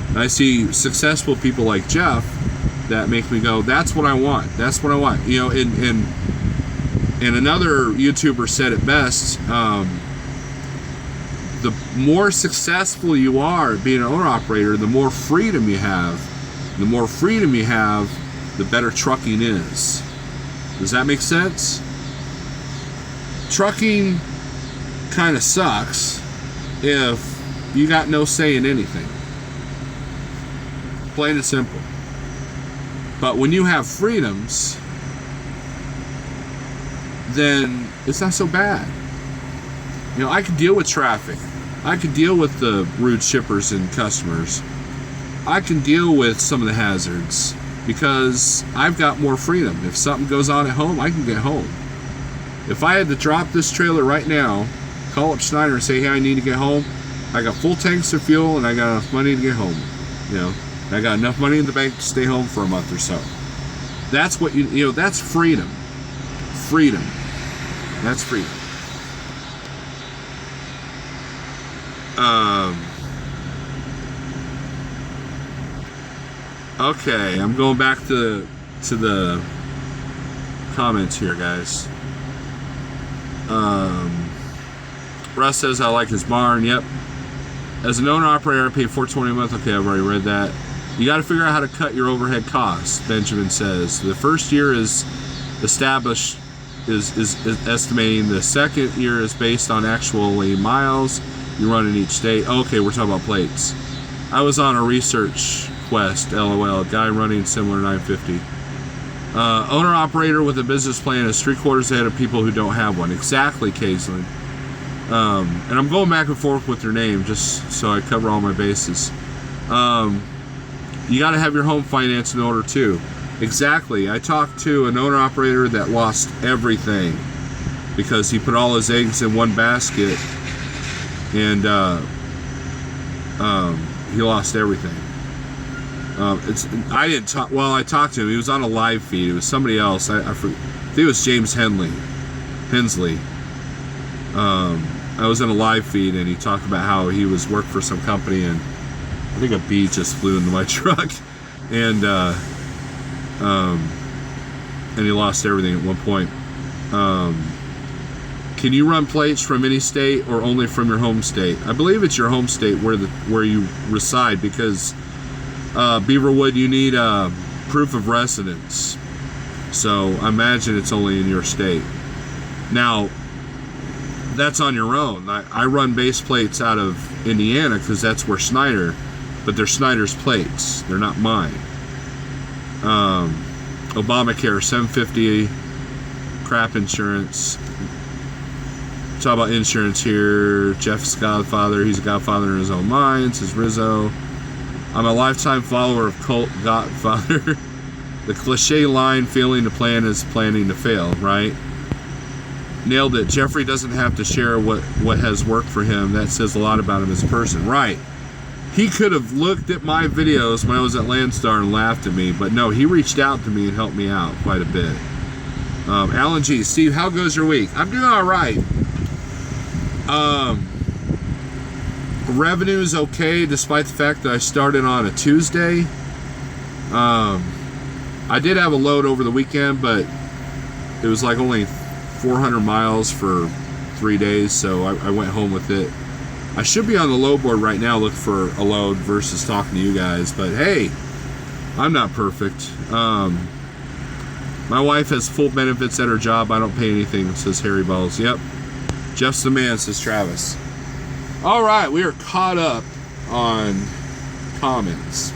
And I see successful people like Jeff that make me go, that's what I want. That's what I want. And another YouTuber said it best, the more successful you are at being an owner-operator, the more freedom you have. The more freedom you have, the better trucking is. Does that make sense? Trucking kind of sucks if you got no say in anything. Plain and simple. But when you have freedoms, then it's not so bad. You know, I can deal with traffic. I can deal with the rude shippers and customers. I can deal with some of the hazards because I've got more freedom. If something goes on at home, I can get home. If I had to drop this trailer right now, call up Schneider and say, hey, I need to get home, I got full tanks of fuel and I got enough money to get home. You know, I got enough money in the bank to stay home for a month or so. That's what you know, that's freedom. Freedom. That's freedom. Okay, I'm going back to the comments here, guys. Russ says, I like his barn. Yep. As an owner-operator, I pay $420 a month. Okay, I've already read that. You got to figure out how to cut your overhead costs, Benjamin says. The first year is established, is estimating. The second year is based on actually miles you run in each state. Okay, we're talking about plates. I was on a research quest, LOL. Guy running similar 950. Owner-operator with a business plan is 3/4 ahead of people who don't have one. Exactly, Kaislin. And I'm going back and forth with your name just so I cover all my bases. You got to have your home financed in order too. Exactly. I talked to an owner-operator that lost everything because he put all his eggs in one basket and he lost everything. I didn't talk. Well, I talked to him. He was on a live feed. It was somebody else. I think it was James Hensley. I was in a live feed and he talked about how he was worked for some company and I think a bee just flew into my truck and he lost everything at one point. Can you run plates from any state or only from your home state? I believe it's your home state where you reside because Beaverwood, you need proof of residence. So I imagine it's only in your state. Now, that's on your own. I run base plates out of Indiana because that's where Schneider, but they're Schneider's plates. They're not mine. Obamacare, $750, crap insurance. Talk about insurance here. Jeff's godfather. He's a godfather in his own mind, says Rizzo. I'm a lifetime follower of cult godfather. The cliche line, failing to plan is planning to fail, right? Nailed it. Jeffrey doesn't have to share what has worked for him. That says a lot about him as a person. Right. He could have looked at my videos when I was at Landstar and laughed at me, but no, he reached out to me and helped me out quite a bit. Alan G. Steve, how goes your week? I'm doing all right. Revenue is okay, despite the fact that I started on a Tuesday. I did have a load over the weekend, but it was like only 400 miles for 3 days, so I went home with it. I should be on the load board right now looking for a load versus talking to you guys, but hey, I'm not perfect. My wife has full benefits at her job. I don't pay anything, says Harry Balls. Yep. Jeff's the man, says Travis. All right, we are caught up on comments.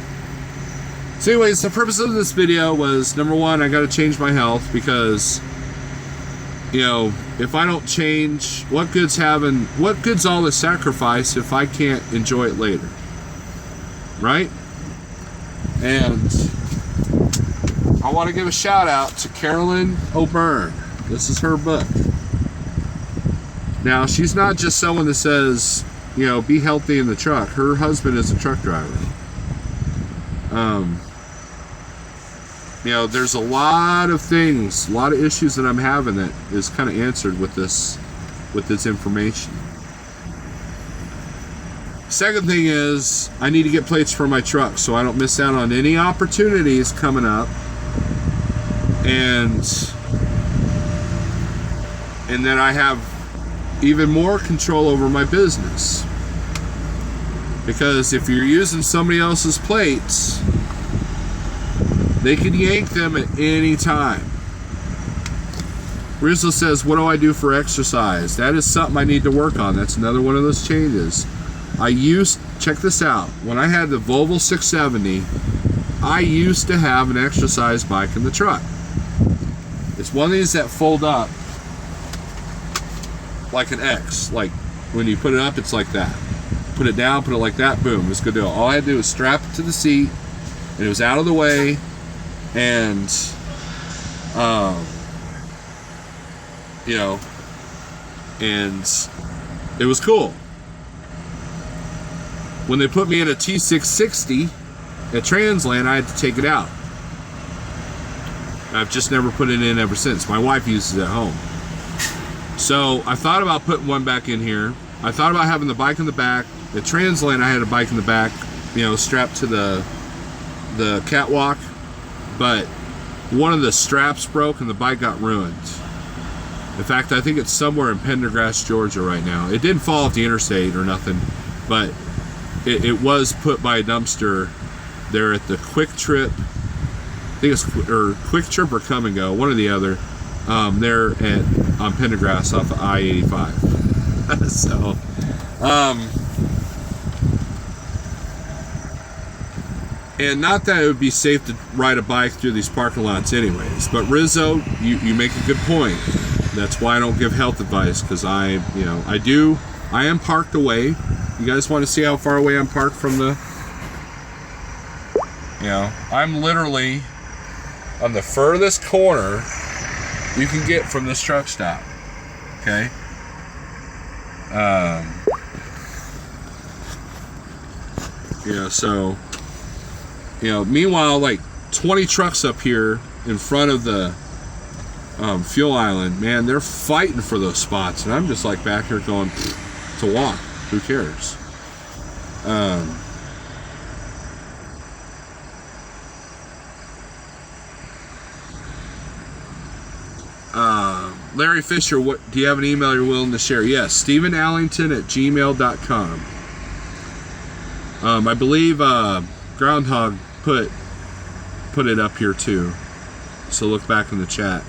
So anyways, the purpose of this video was, number one, I got to change my health because, you know, if I don't change, what good's all the sacrifice if I can't enjoy it later? Right? And I want to give a shout out to Carolyn O'Byrne. This is her book. Now, she's not just someone that says, you know, be healthy in the truck. Her husband is a truck driver. You know, there's a lot of things, a lot of issues that I'm having that is kind of answered with this information. Second thing is, I need to get plates for my truck so I don't miss out on any opportunities coming up. And that I have even more control over my business. Because if you're using somebody else's plates, they can yank them at any time. Rizzo says, what do I do for exercise? That is something I need to work on. That's another one of those changes. Check this out. When I had the Volvo 670, I used to have an exercise bike in the truck. It's one of these that fold up like an X. Like when you put it up, it's like that. Put it down, put it like that, boom, it's good deal. All I had to do was strap it to the seat, and it was out of the way, and you know, and it was cool. When they put me in a T660 at Transland, I had to take it out. I've just never put it in ever since. My wife uses it at home. So I thought about putting one back in here. I thought about having the bike in the back. At Transland, I had a bike in the back, strapped to the catwalk, but one of the straps broke and the bike got ruined. In fact, I think it's somewhere in Pendergrass, Georgia right now. It didn't fall off the interstate or nothing, but it was put by a dumpster there at the Quick Trip. I think it's Quick Trip or Come and Go, one or the other. There on Pendergrass off of I-85. So, and not that it would be safe to ride a bike through these parking lots anyways, but Rizzo, you make a good point. That's why I don't give health advice, because I am parked away. You guys want to see how far away I'm parked from the, I'm literally on the furthest corner you can get from this truck stop. Okay. Meanwhile, like 20 trucks up here in front of the fuel island, man, they're fighting for those spots, and I'm just like back here going, to walk, who cares? Larry Fisher, what do you have an email you're willing to share? Yes, StephenAllington@gmail.com. I believe Groundhog put it up here too, so look back in the chat.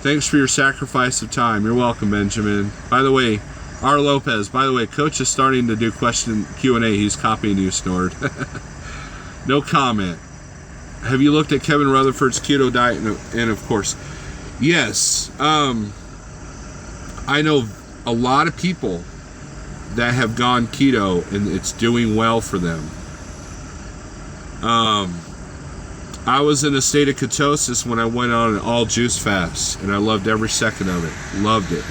Thanks for your sacrifice of time. You're welcome, Benjamin. By the way, R. Lopez, Coach is starting to do question Q&A. He's copying you, Snort. No comment. Have you looked at Kevin Rutherford's keto diet? And of course, yes. I know a lot of people that have gone keto, and it's doing well for them. I was in a state of ketosis when I went on an all juice fast, and I loved every second of it. Loved it.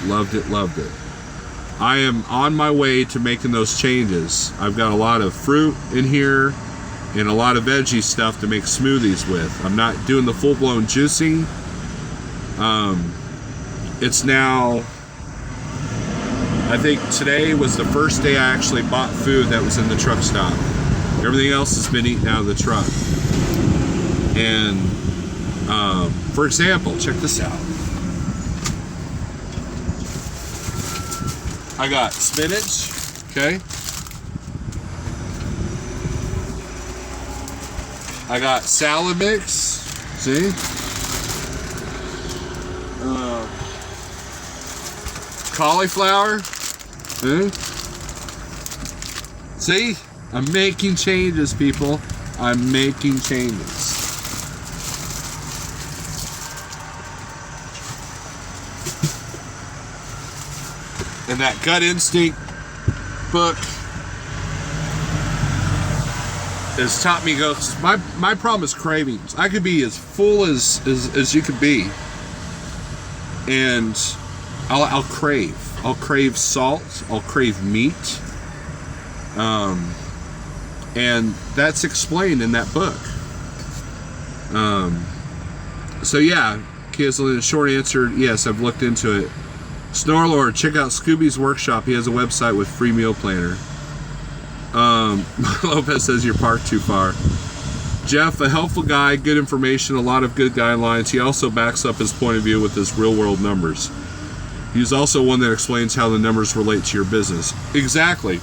I am on my way to making those changes. I've got a lot of fruit in here and a lot of veggie stuff to make smoothies with. I'm not doing the full-blown juicing. It's now, I think today was the first day I actually bought food that was in the truck stop. Everything else has been eaten out of the truck. And for example, check this out. I got spinach, okay? I got salad mix, see? Cauliflower, see? I'm making changes, people. I'm making changes. And that Gut Instinct book has taught me, my problem is cravings. I could be as full as you could be, and I'll crave. I'll crave salt. I'll crave meat. And that's explained in that book. So yeah, Kislin, short answer, yes, I've looked into it. Snorlord, check out Scooby's workshop. He has a website with free meal planner. Lopez says you're parked too far. Jeff, a helpful guy, good information, a lot of good guidelines. He also backs up his point of view with his real world numbers. He's also one that explains how the numbers relate to your business. Exactly.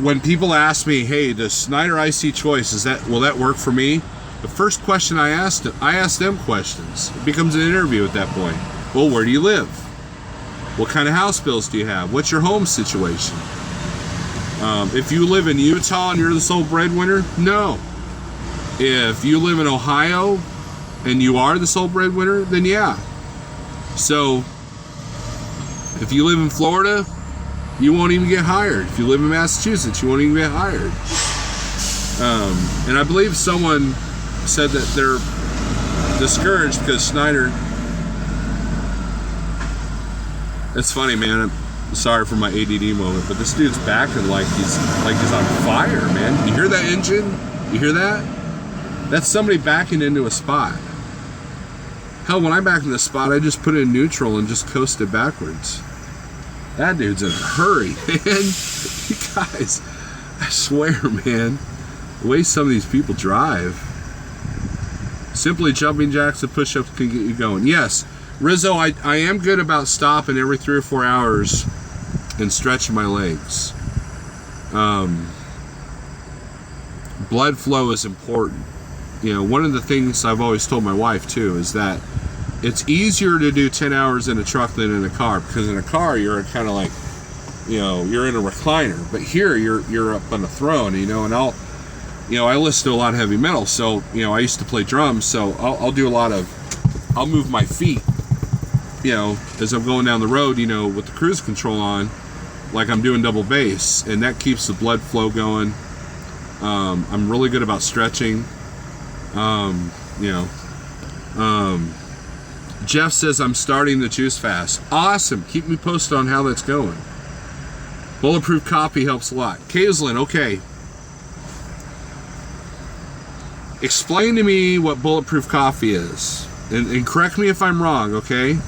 When people ask me, hey, the Snyder IC Choice, will that work for me? The first question I asked them questions. It becomes an interview at that point. Well, where do you live? What kind of house bills do you have? What's your home situation? If you live in Utah and you're the sole breadwinner, no. If you live in Ohio and you are the sole breadwinner, then yeah. So, if you live in Florida, you won't even get hired. If you live in Massachusetts, you won't even get hired. And I believe someone said that they're discouraged because Schneider... It's funny, man. I'm sorry for my ADD moment, but this dude's backing like he's on fire, man. You hear that engine? You hear that? That's somebody backing into a spot. Hell, when I back in the spot, I just put it in neutral and just coasted backwards. That dude's in a hurry, man. You guys, I swear, man, the way some of these people drive. Simply jumping jacks and push-ups can get you going. Yes, Rizzo, I am good about stopping every 3 or 4 hours and stretching my legs. Blood flow is important. You know, one of the things I've always told my wife too is that it's easier to do 10 hours in a truck than in a car, because in a car you're kind of like, you know, you're in a recliner, but here you're up on a throne, you know. And I listen to a lot of heavy metal, so you know, I used to play drums, so I'll move my feet, you know, as I'm going down the road, you know, with the cruise control on, like I'm doing double bass, and that keeps the blood flow going. I'm really good about stretching. Jeff says I'm starting the juice fast. Awesome. Keep me posted on how that's going. Bulletproof coffee helps a lot. Kaislin, okay. Explain to me what bulletproof coffee is. And correct me if I'm wrong, okay?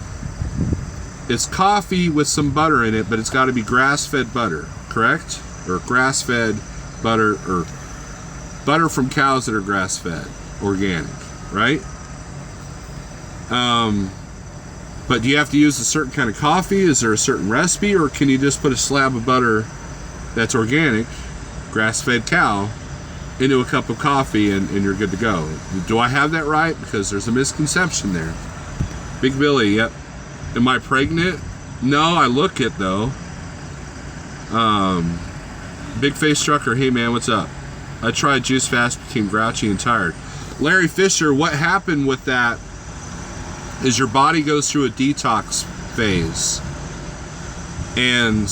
It's coffee with some butter in it, but it's got to be grass-fed butter, correct? Or grass-fed butter, or butter from cows that are grass-fed, organic, right? But do you have to use a certain kind of coffee? Is there a certain recipe, or can you just put a slab of butter that's organic, grass-fed cow, into a cup of coffee and you're good to go? Do I have that right? Because there's a misconception there. Big Billy, yep. Am I pregnant? No, I look it though. Big Face Trucker, hey man, what's up? I tried Juice Fast, became grouchy and tired. Larry Fisher, what happened with that is your body goes through a detox phase. And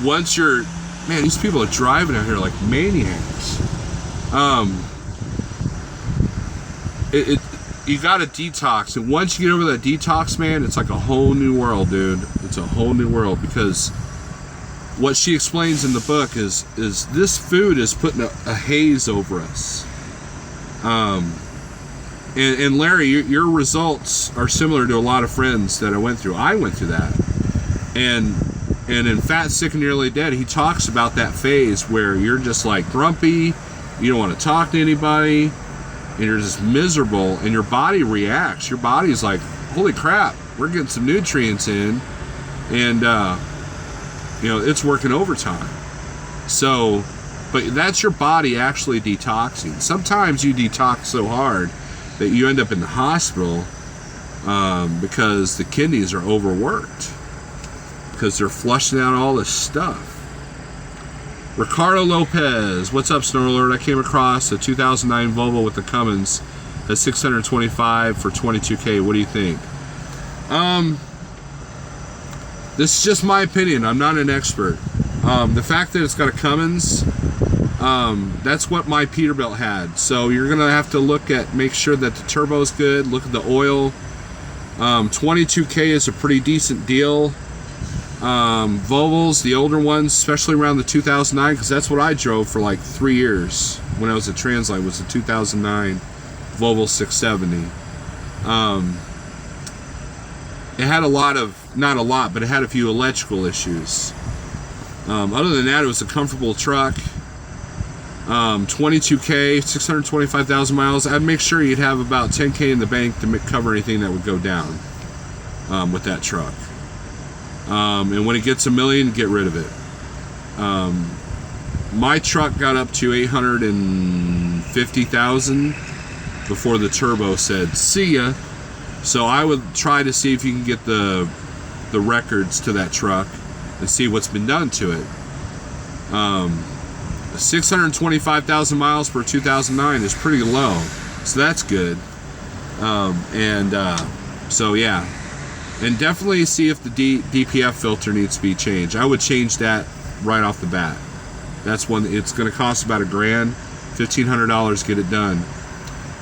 once you're... Man, these people are driving out here like maniacs. You got to detox, and once you get over that detox, man, it's like a whole new world, dude. It's a whole new world, because what she explains in the book is this food is putting a haze over us. And Larry, your results are similar to a lot of friends that I went through. I went through that, and in Fat, Sick, and Nearly Dead, he talks about that phase where you're just like grumpy, you don't want to talk to anybody, and you're just miserable, and your body reacts. Your body's like, holy crap, we're getting some nutrients in, and it's working overtime. So, but that's your body actually detoxing. Sometimes you detox so hard that you end up in the hospital because the kidneys are overworked, because they're flushing out all this stuff. Ricardo Lopez, what's up, Snorlord? I came across a 2009 Volvo with the Cummins at 625 for 22K. What do you think? This is just my opinion. I'm not an expert. The fact that it's got a Cummins, that's what my Peterbilt had. So you're gonna have to make sure that the turbo's good. Look at the oil. 22K is a pretty decent deal. Volvos, the older ones, especially around the 2009, because that's what I drove for like 3 years when I was at Transline, was the 2009 Volvo 670. It had but it had a few electrical issues. Other than that, it was a comfortable truck. 22K, 625,000 miles. I'd make sure you'd have about 10K in the bank to cover anything that would go down with that truck. And when it gets $1 million, get rid of it. My truck got up to 850,000 before the turbo said, see ya. So I would try to see if you can get the records to that truck and see what's been done to it. 625,000 miles per 2009 is pretty low, so that's good. So yeah, and definitely see if the DPF filter needs to be changed. I would change that right off the bat. That's one. It's going to cost about $1,000, $1,500 to get it done,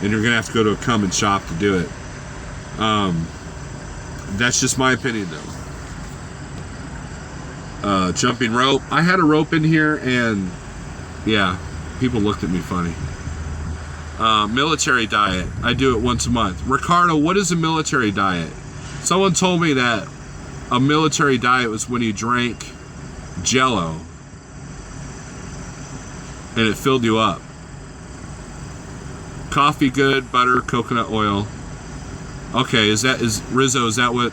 and you're going to have to go to a Cummins shop to do it. That's just my opinion, though. Jumping rope. I had a rope in here, and yeah, people looked at me funny. Military diet. I do it once a month. Ricardo, what is a military diet? Someone told me that a military diet was when you drank Jell-O and it filled you up. Coffee good, butter, coconut oil. Okay, is Rizzo, is that what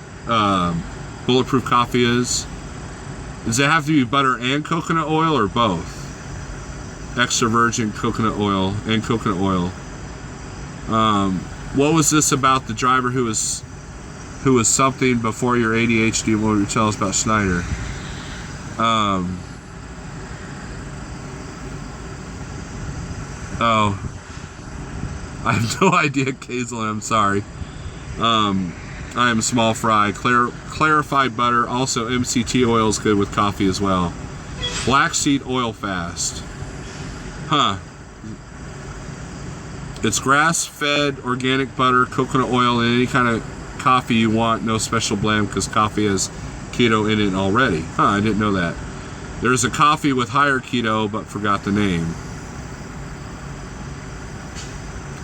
bulletproof coffee is? Does it have to be butter and coconut oil or both? Extra virgin coconut oil and coconut oil. What was this about the driver who was something before your ADHD? What would you tell us about Schneider? Oh, I have no idea, Kazel. I'm sorry. I am small fry. Clarified butter. Also, MCT oil is good with coffee as well. Black seed oil fast. Huh. It's grass-fed organic butter, coconut oil, and any kind of coffee you want. No special blend because coffee has keto in it already. Huh, I didn't know that. There's a coffee with higher keto, but forgot the name.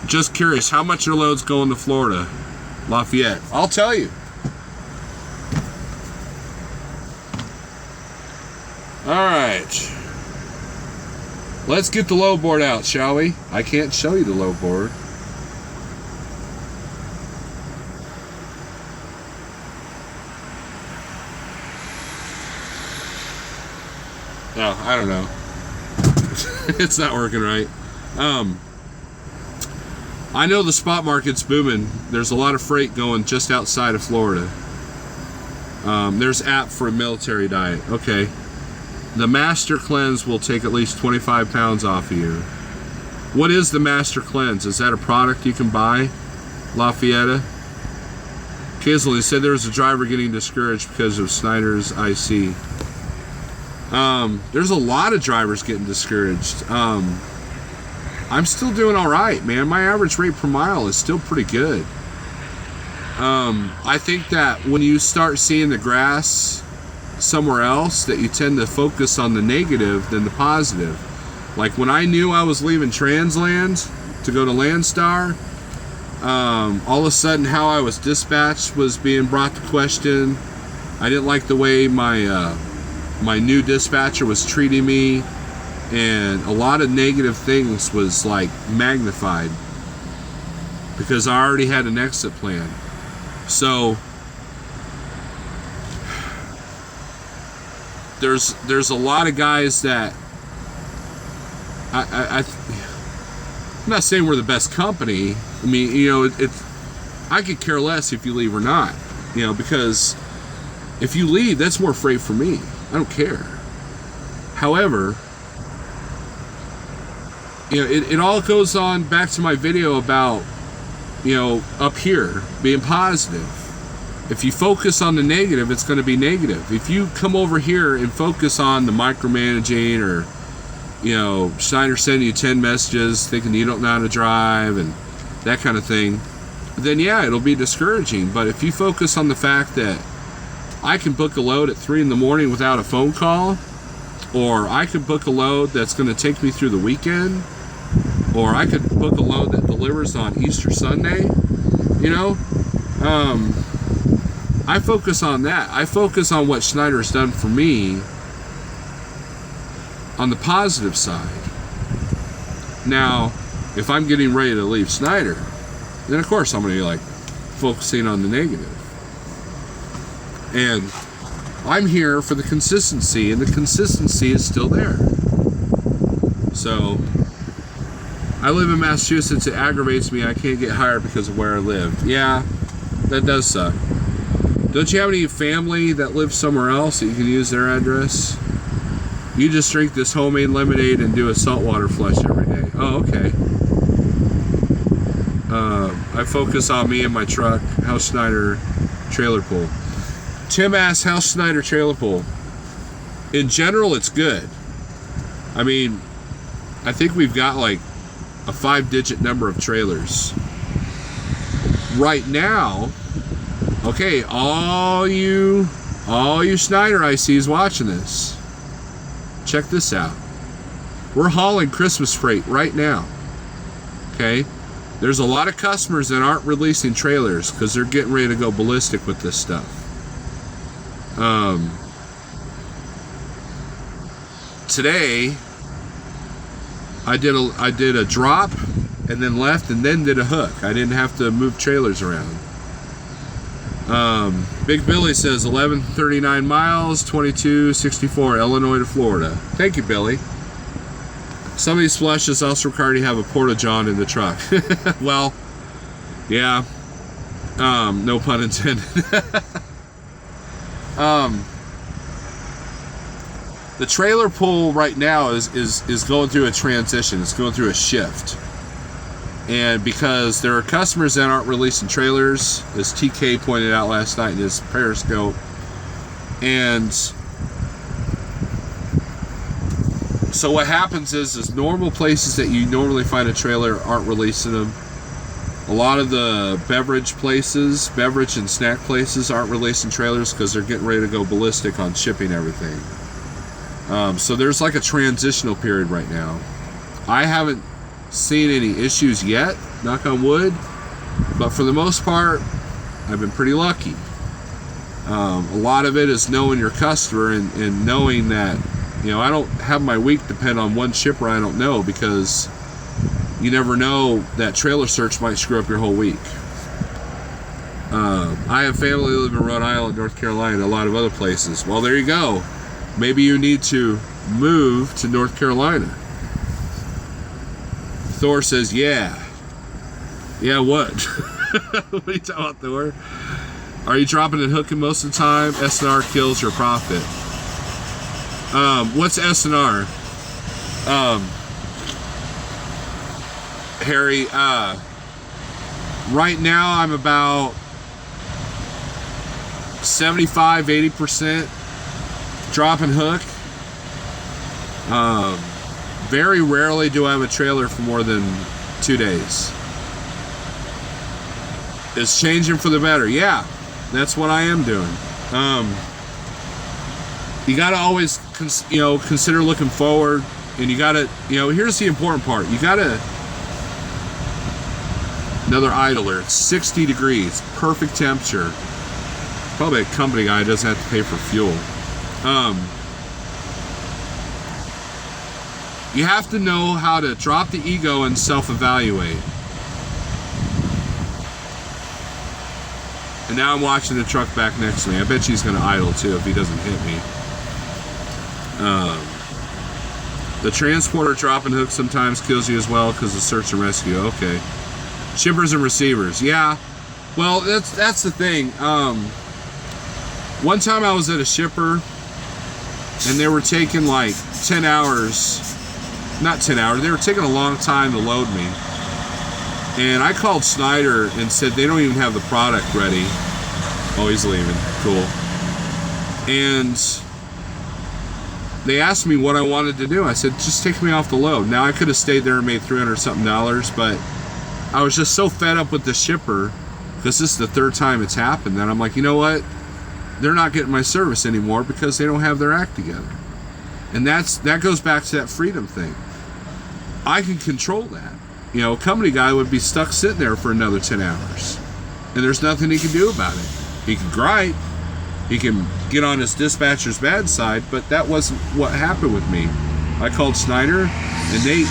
Just curious, how much your load's going to Florida? Lafayette. I'll tell you. Alright. Let's get the load board out, shall we? I can't show you the load board. Oh, I don't know. It's not working right. I know the spot market's booming. There's a lot of freight going just outside of Florida. There's app for a military diet. Okay. The Master Cleanse will take at least 25 pounds off of you. What is the Master Cleanse? Is that a product you can buy? Lafayette? Kisley said there was a driver getting discouraged because of Snyder's IC. There's a lot of drivers getting discouraged. I'm still doing all right, man. My average rate per mile is still pretty good. I think that when you start seeing the grass somewhere else, that you tend to focus on the negative than the positive. Like when I knew I was leaving Transland to go to Landstar, all of a sudden how I was dispatched was being brought to question. I didn't like the way my new dispatcher was treating me, and a lot of negative things was like magnified because I already had an exit plan. So there's a lot of guys that I'm not saying we're the best company. I mean, you know, I could care less if you leave or not, you know, because if you leave, that's more freight for me. I don't care. However, you know, it all goes on back to my video about, you know, up here being positive. If you focus on the negative, it's going to be negative. If you come over here and focus on the micromanaging, or, you know, Schneider sending you 10 messages thinking you don't know how to drive and that kind of thing, then yeah, it'll be discouraging. But if you focus on the fact that I can book a load at 3 in the morning without a phone call, or I could book a load that's going to take me through the weekend, or I could book a load that delivers on Easter Sunday, you know, I focus on that. I focus on what Schneider's done for me on the positive side. Now, if I'm getting ready to leave Schneider, then of course I'm going to be like focusing on the negative. And I'm here for the consistency, and the consistency is still there. So I live in Massachusetts. It aggravates me. I can't get hired because of where I live. Yeah, that does suck. Don't you have any family that lives somewhere else that you can use their address? You just drink this homemade lemonade and do a saltwater flush every day. Oh, okay. I focus on me and my truck. House Schneider trailer pull. Tim asks, House Schneider trailer pull. In general, it's good. I mean, I think we've got like a 5-digit number of trailers. Right now, okay, all you Schneider ICs watching this, check this out. We're hauling Christmas freight right now. Okay? There's a lot of customers that aren't releasing trailers because they're getting ready to go ballistic with this stuff. Today, I did a drop and then left and then did a hook. I didn't have to move trailers around. Big Billy says 1139 miles, 2264, Illinois to Florida. Thank you, Billy. Some of these flushes also require you have a porta-john in the truck. Well, yeah. No pun intended. The trailer pull right now is going through a transition. It's going through a shift. And because there are customers that aren't releasing trailers, as TK pointed out last night in his Periscope, and so what happens is normal places that you normally find a trailer aren't releasing them. A lot of the beverage and snack places aren't releasing trailers because they're getting ready to go ballistic on shipping everything. So there's like a transitional period right now. I haven't seen any issues yet, knock on wood, but for the most part, I've been pretty lucky. A lot of it is knowing your customer and knowing that, you know, I don't have my week depend on one shipper I don't know, because you never know, that trailer search might screw up your whole week. I have family that live in Rhode Island, North Carolina, and a lot of other places. Well, there you go. Maybe you need to move to North Carolina. Thor says, yeah. Yeah, what? What are you talking about, Thor? Are you dropping and hooking most of the time? SNR kills your profit. What's SNR? Harry, right now I'm about 75-80% drop and hook. Very rarely do I have a trailer for more than 2 days. It's changing for the better. Yeah, that's what I am doing. You got to always consider looking forward, and you got to, here's the important part. You got to, another idler, it's 60 degrees, perfect temperature. Probably a company guy doesn't have to pay for fuel. You have to know how to drop the ego and self-evaluate. And now I'm watching the truck back next to me. I bet she's going to idle too if he doesn't hit me. The transporter drop and hook sometimes kills you as well because of search and rescue. Okay. Shippers and receivers. Yeah. Well, that's the thing. One time I was at a shipper and they were taking like 10 hours. Not 10 hours. They were taking a long time to load me. And I called Schneider and said they don't even have the product ready. Oh, he's leaving. Cool. And they asked me what I wanted to do. I said, just take me off the load. Now, I could have stayed there and made $300-something, but I was just so fed up with the shipper, because this is the third time it's happened, that I'm like, you know what? They're not getting my service anymore because they don't have their act together. And that goes back to that freedom thing. I can control that. A company guy would be stuck sitting there for another 10 hours. And there's nothing he can do about it. He can gripe. He can get on his dispatcher's bad side, but that wasn't what happened with me. I called Schneider, and they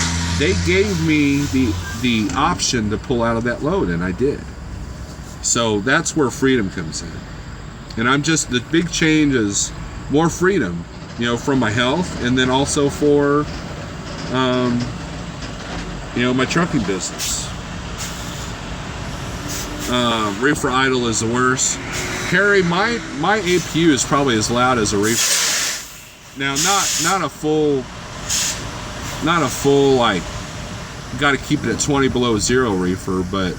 gave me the option to pull out of that load, and I did. So that's where freedom comes in. And the big change is more freedom, from my health, and then also for My trucking business. Reefer idle is the worst. Harry, my APU is probably as loud as a reefer. Now, not a full like, got to keep it at 20 below zero reefer, but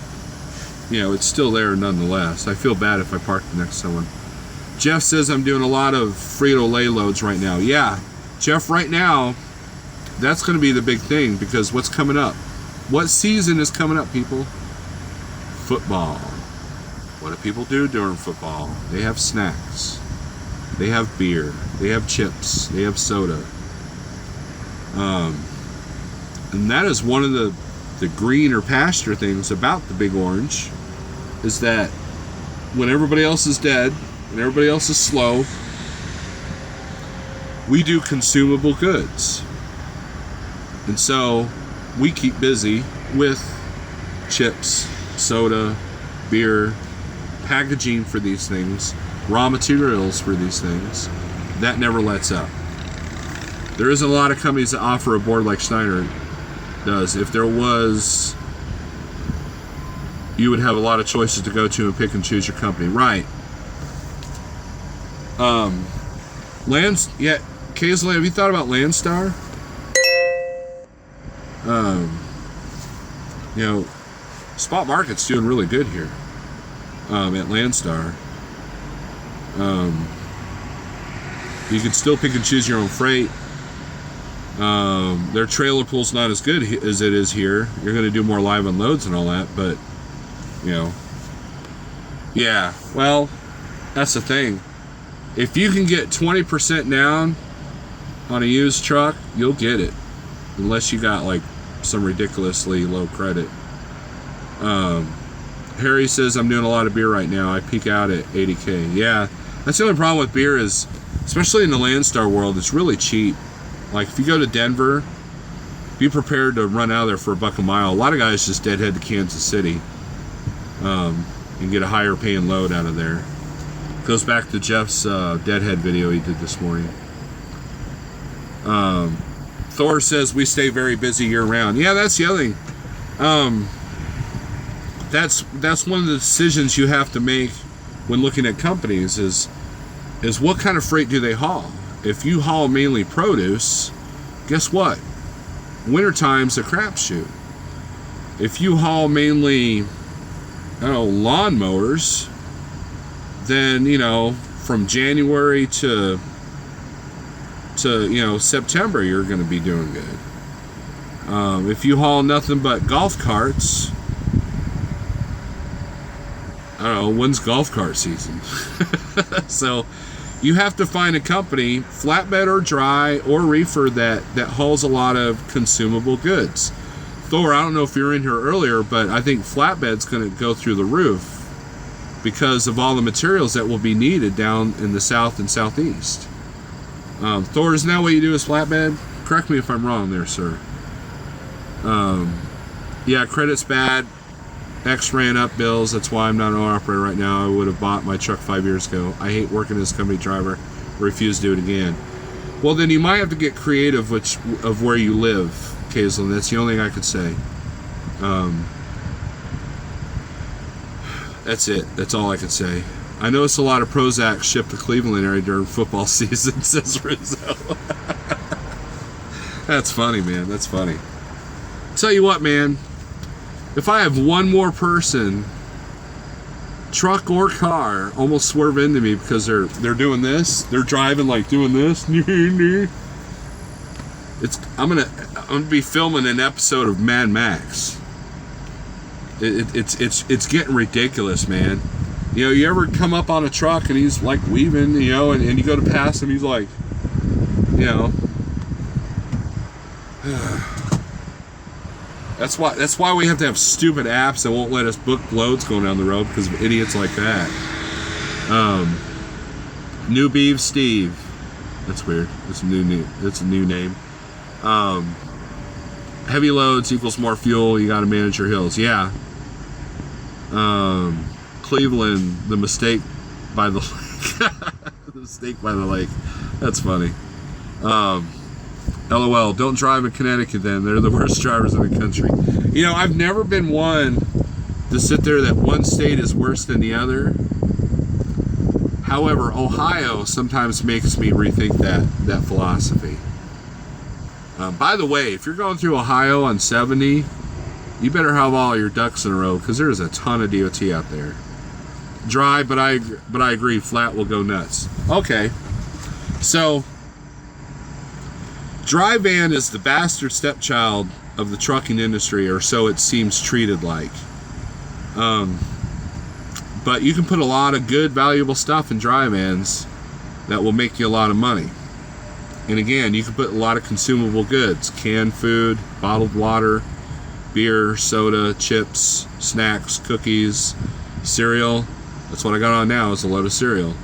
it's still there nonetheless. I feel bad if I park next to someone. Jeff says I'm doing a lot of Frito-Lay loads right now. Yeah, Jeff, right now, that's going to be the big thing, because what's coming up? What season is coming up, people? Football. What do people do during football? They have snacks. They have beer. They have chips. They have soda. And that is one of the green or pasture things about the Big Orange, is that when everybody else is dead and everybody else is slow, we do consumable goods. And so we keep busy with chips, soda, beer, packaging for these things, raw materials for these things. That never lets up. There isn't a lot of companies that offer a board like Schneider does. If there was, you would have a lot of choices to go to and pick and choose your company. Right. Kaisley, have you thought about Landstar? Spot market's doing really good here at Landstar. You can still pick and choose your own freight. Their trailer pool's not as good as it is here. You're going to do more live unloads and all that, but yeah, well, that's the thing. If you can get 20% down on a used truck, you'll get it, unless you got like some ridiculously low credit. Harry says I'm doing a lot of beer right now. I peak out at 80K. Yeah, that's the only problem with beer is, especially in the Landstar world, it's really cheap. Like if you go to Denver, be prepared to run out of there for $1 a mile. A lot of guys just deadhead to Kansas City and get a higher paying load out of there. Goes back to Jeff's deadhead video he did this morning. Thor says we stay very busy year round. Yeah, that's the other thing. That's one of the decisions you have to make when looking at companies is what kind of freight do they haul? If you haul mainly produce, guess what? Wintertime's a crapshoot. If you haul mainly, lawnmowers, then, from January to September, you're going to be doing good. If you haul nothing but golf carts, I don't know, when's golf cart season? So you have to find a company, flatbed or dry or reefer, that hauls a lot of consumable goods. Thor, I don't know if you were in here earlier, but I think flatbed's going to go through the roof because of all the materials that will be needed down in the south and southeast. Thor, isn't that what you do as flatbed? Correct me if I'm wrong there, sir. Yeah, credit's bad. X ran up bills. That's why I'm not an owner operator right now. I would have bought my truck 5 years ago. I hate working as a company driver. Refuse to do it again. Well, then you might have to get creative of where you live, Kaislin. That's the only thing I could say. That's it. That's all I could say. I noticed a lot of Prozac shipped to Cleveland area during football season, says Rizzo. That's funny, man. That's funny. Tell you what, man. If I have one more person, truck or car, almost swerve into me because they're doing this, they're driving like doing this, I'm gonna be filming an episode of Mad Max. It's getting ridiculous, man. You ever come up on a truck and he's like weaving, and you go to pass him, he's like, That's why we have to have stupid apps that won't let us book loads going down the road because of idiots like that. New Beeve Steve. That's weird. It's a new name. Heavy loads equals more fuel. You got to manage your hills. Yeah. Cleveland, the mistake by the lake. The mistake by the lake. That's funny. LOL, don't drive in Connecticut then. They're the worst drivers in the country. You know, I've never been one to sit there that one state is worse than the other. However, Ohio sometimes makes me rethink that philosophy. By the way, if you're going through Ohio on 70, you better have all your ducks in a row because there's a ton of DOT out there. Dry, but I agree, flat will go nuts. Okay, so dry van is the bastard stepchild of the trucking industry, or so it seems treated like. But you can put a lot of good, valuable stuff in dry vans that will make you a lot of money. And again, you can put a lot of consumable goods, canned food, bottled water, beer, soda, chips, snacks, cookies, cereal. That's what I got on now, is a load of cereal.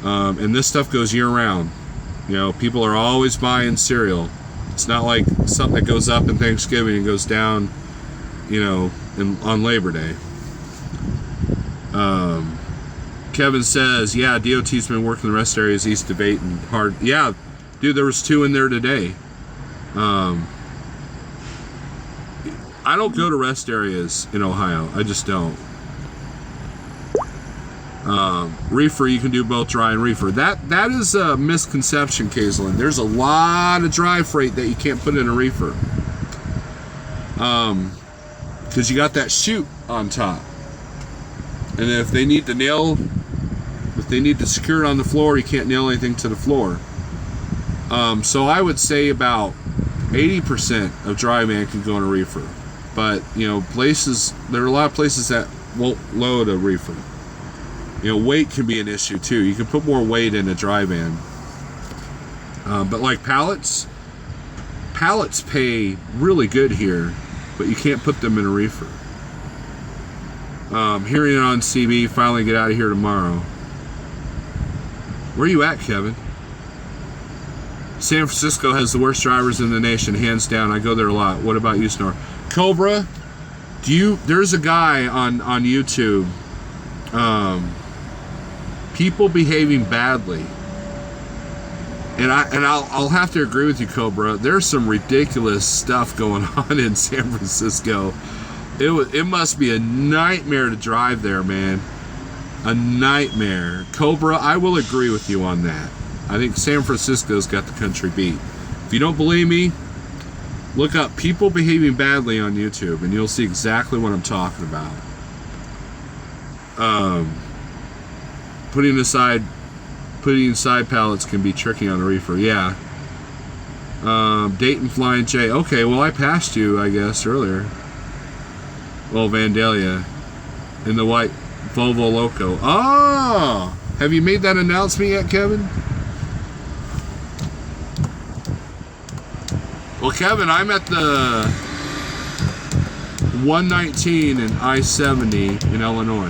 And this stuff goes year round. You know, people are always buying cereal. It's not like something that goes up in Thanksgiving and goes down, you know, on Labor Day. Kevin says, yeah, DOT's been working the rest areas east of 8 and hard. Yeah, dude, there was 2 in there today. I don't go to rest areas in Ohio. I just don't. Reefer, you can do both dry and reefer. That is a misconception, Kaislin. There's a lot of dry freight that you can't put in a reefer. Because you got that chute on top. And if they need to secure it on the floor, you can't nail anything to the floor. So I would say about 80% of dry van can go in a reefer. But, you know, there are a lot of places that won't load a reefer. You know, weight can be an issue too. You can put more weight in a dry van. But like pallets pay really good here, but you can't put them in a reefer. Hearing it on CB, finally get out of here tomorrow. Where are you at, Kevin? San Francisco has the worst drivers in the nation, hands down. I go there a lot. What about you, Snor? Cobra, there's a guy on YouTube, people behaving badly. And I'll have to agree with you, Cobra. There's some ridiculous stuff going on in San Francisco. It must be a nightmare to drive there, man. A nightmare. Cobra, I will agree with you on that. I think San Francisco's got the country beat. If you don't believe me, look up people behaving badly on YouTube and you'll see exactly what I'm talking about. Putting side pallets can be tricky on a reefer. Yeah. Dayton Flying J. Okay, well I passed you, I guess, earlier. Well, Vandalia in the white Volvo Loco. Oh, have you made that announcement yet, Kevin? Well, Kevin, I'm at the 119 and I-70 in Illinois.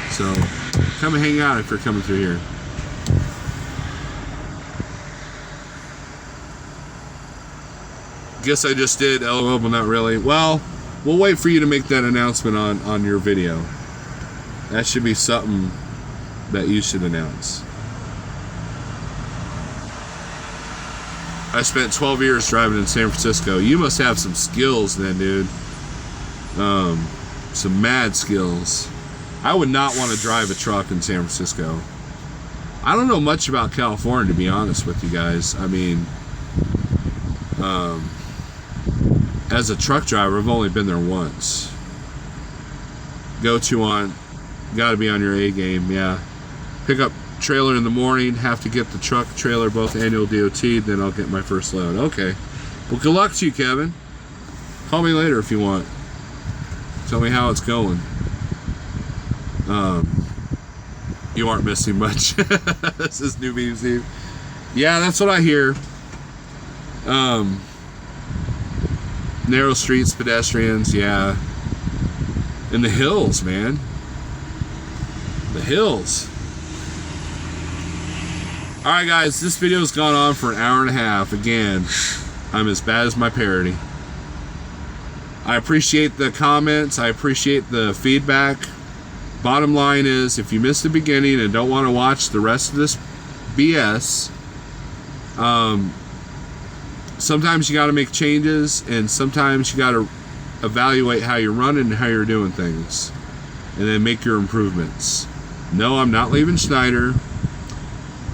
So come and hang out if you're coming through here. Guess I just did. LOL, but not really. Well, we'll wait for you to make that announcement on your video. That should be something that you should announce. I spent 12 years driving in San Francisco. You must have some skills then, dude. Some mad skills. I would not want to drive a truck in San Francisco. I don't know much about California, to be honest with you guys. I mean, as a truck driver, I've only been there once. Gotta be on your A game, yeah. Pick up trailer in the morning, have to get the truck, trailer, both annual DOT, then I'll get my first load. Okay. Well, good luck to you, Kevin. Call me later if you want. Tell me how it's going. You aren't missing much. This is New Beans Eve. Yeah, that's what I hear. Narrow streets, pedestrians, yeah. In the hills, man. The hills. Alright guys, this video's gone on for an hour and a half. Again, I'm as bad as my parody. I appreciate the comments. I appreciate the feedback. Bottom line is, if you missed the beginning and don't want to watch the rest of this BS, sometimes you got to make changes, and sometimes you got to evaluate how you're running and how you're doing things, and then make your improvements. No, I'm not leaving Schneider,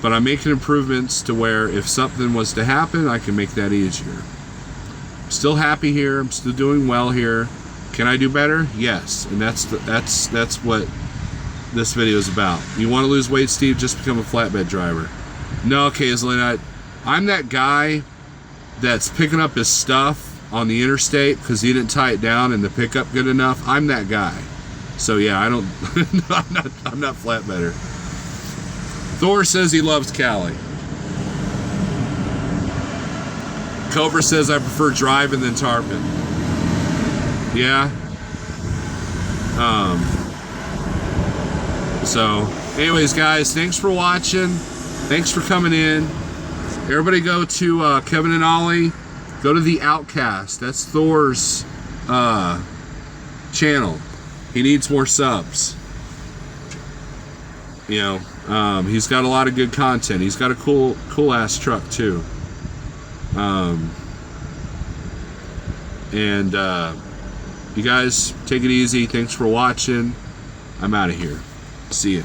but I'm making improvements to where if something was to happen, I can make that easier. I'm still happy here. I'm still doing well here. Can I do better? Yes, and that's what this video is about. You want to lose weight, Steve? Just become a flatbed driver. No, Kaislyn, I'm that guy that's picking up his stuff on the interstate because he didn't tie it down in the pickup good enough. I'm that guy. So yeah, I don't. I'm not flatbedder. Thor says he loves Cali. Cobra says I prefer driving than tarping. Yeah. So, anyways, guys, thanks for watching. Thanks for coming in. Everybody go to Kevin and Ollie. Go to The Outcast. That's Thor's channel. He needs more subs. You know, he's got a lot of good content. He's got a cool ass truck too. You guys take it easy. Thanks for watching. I'm out of here. See ya.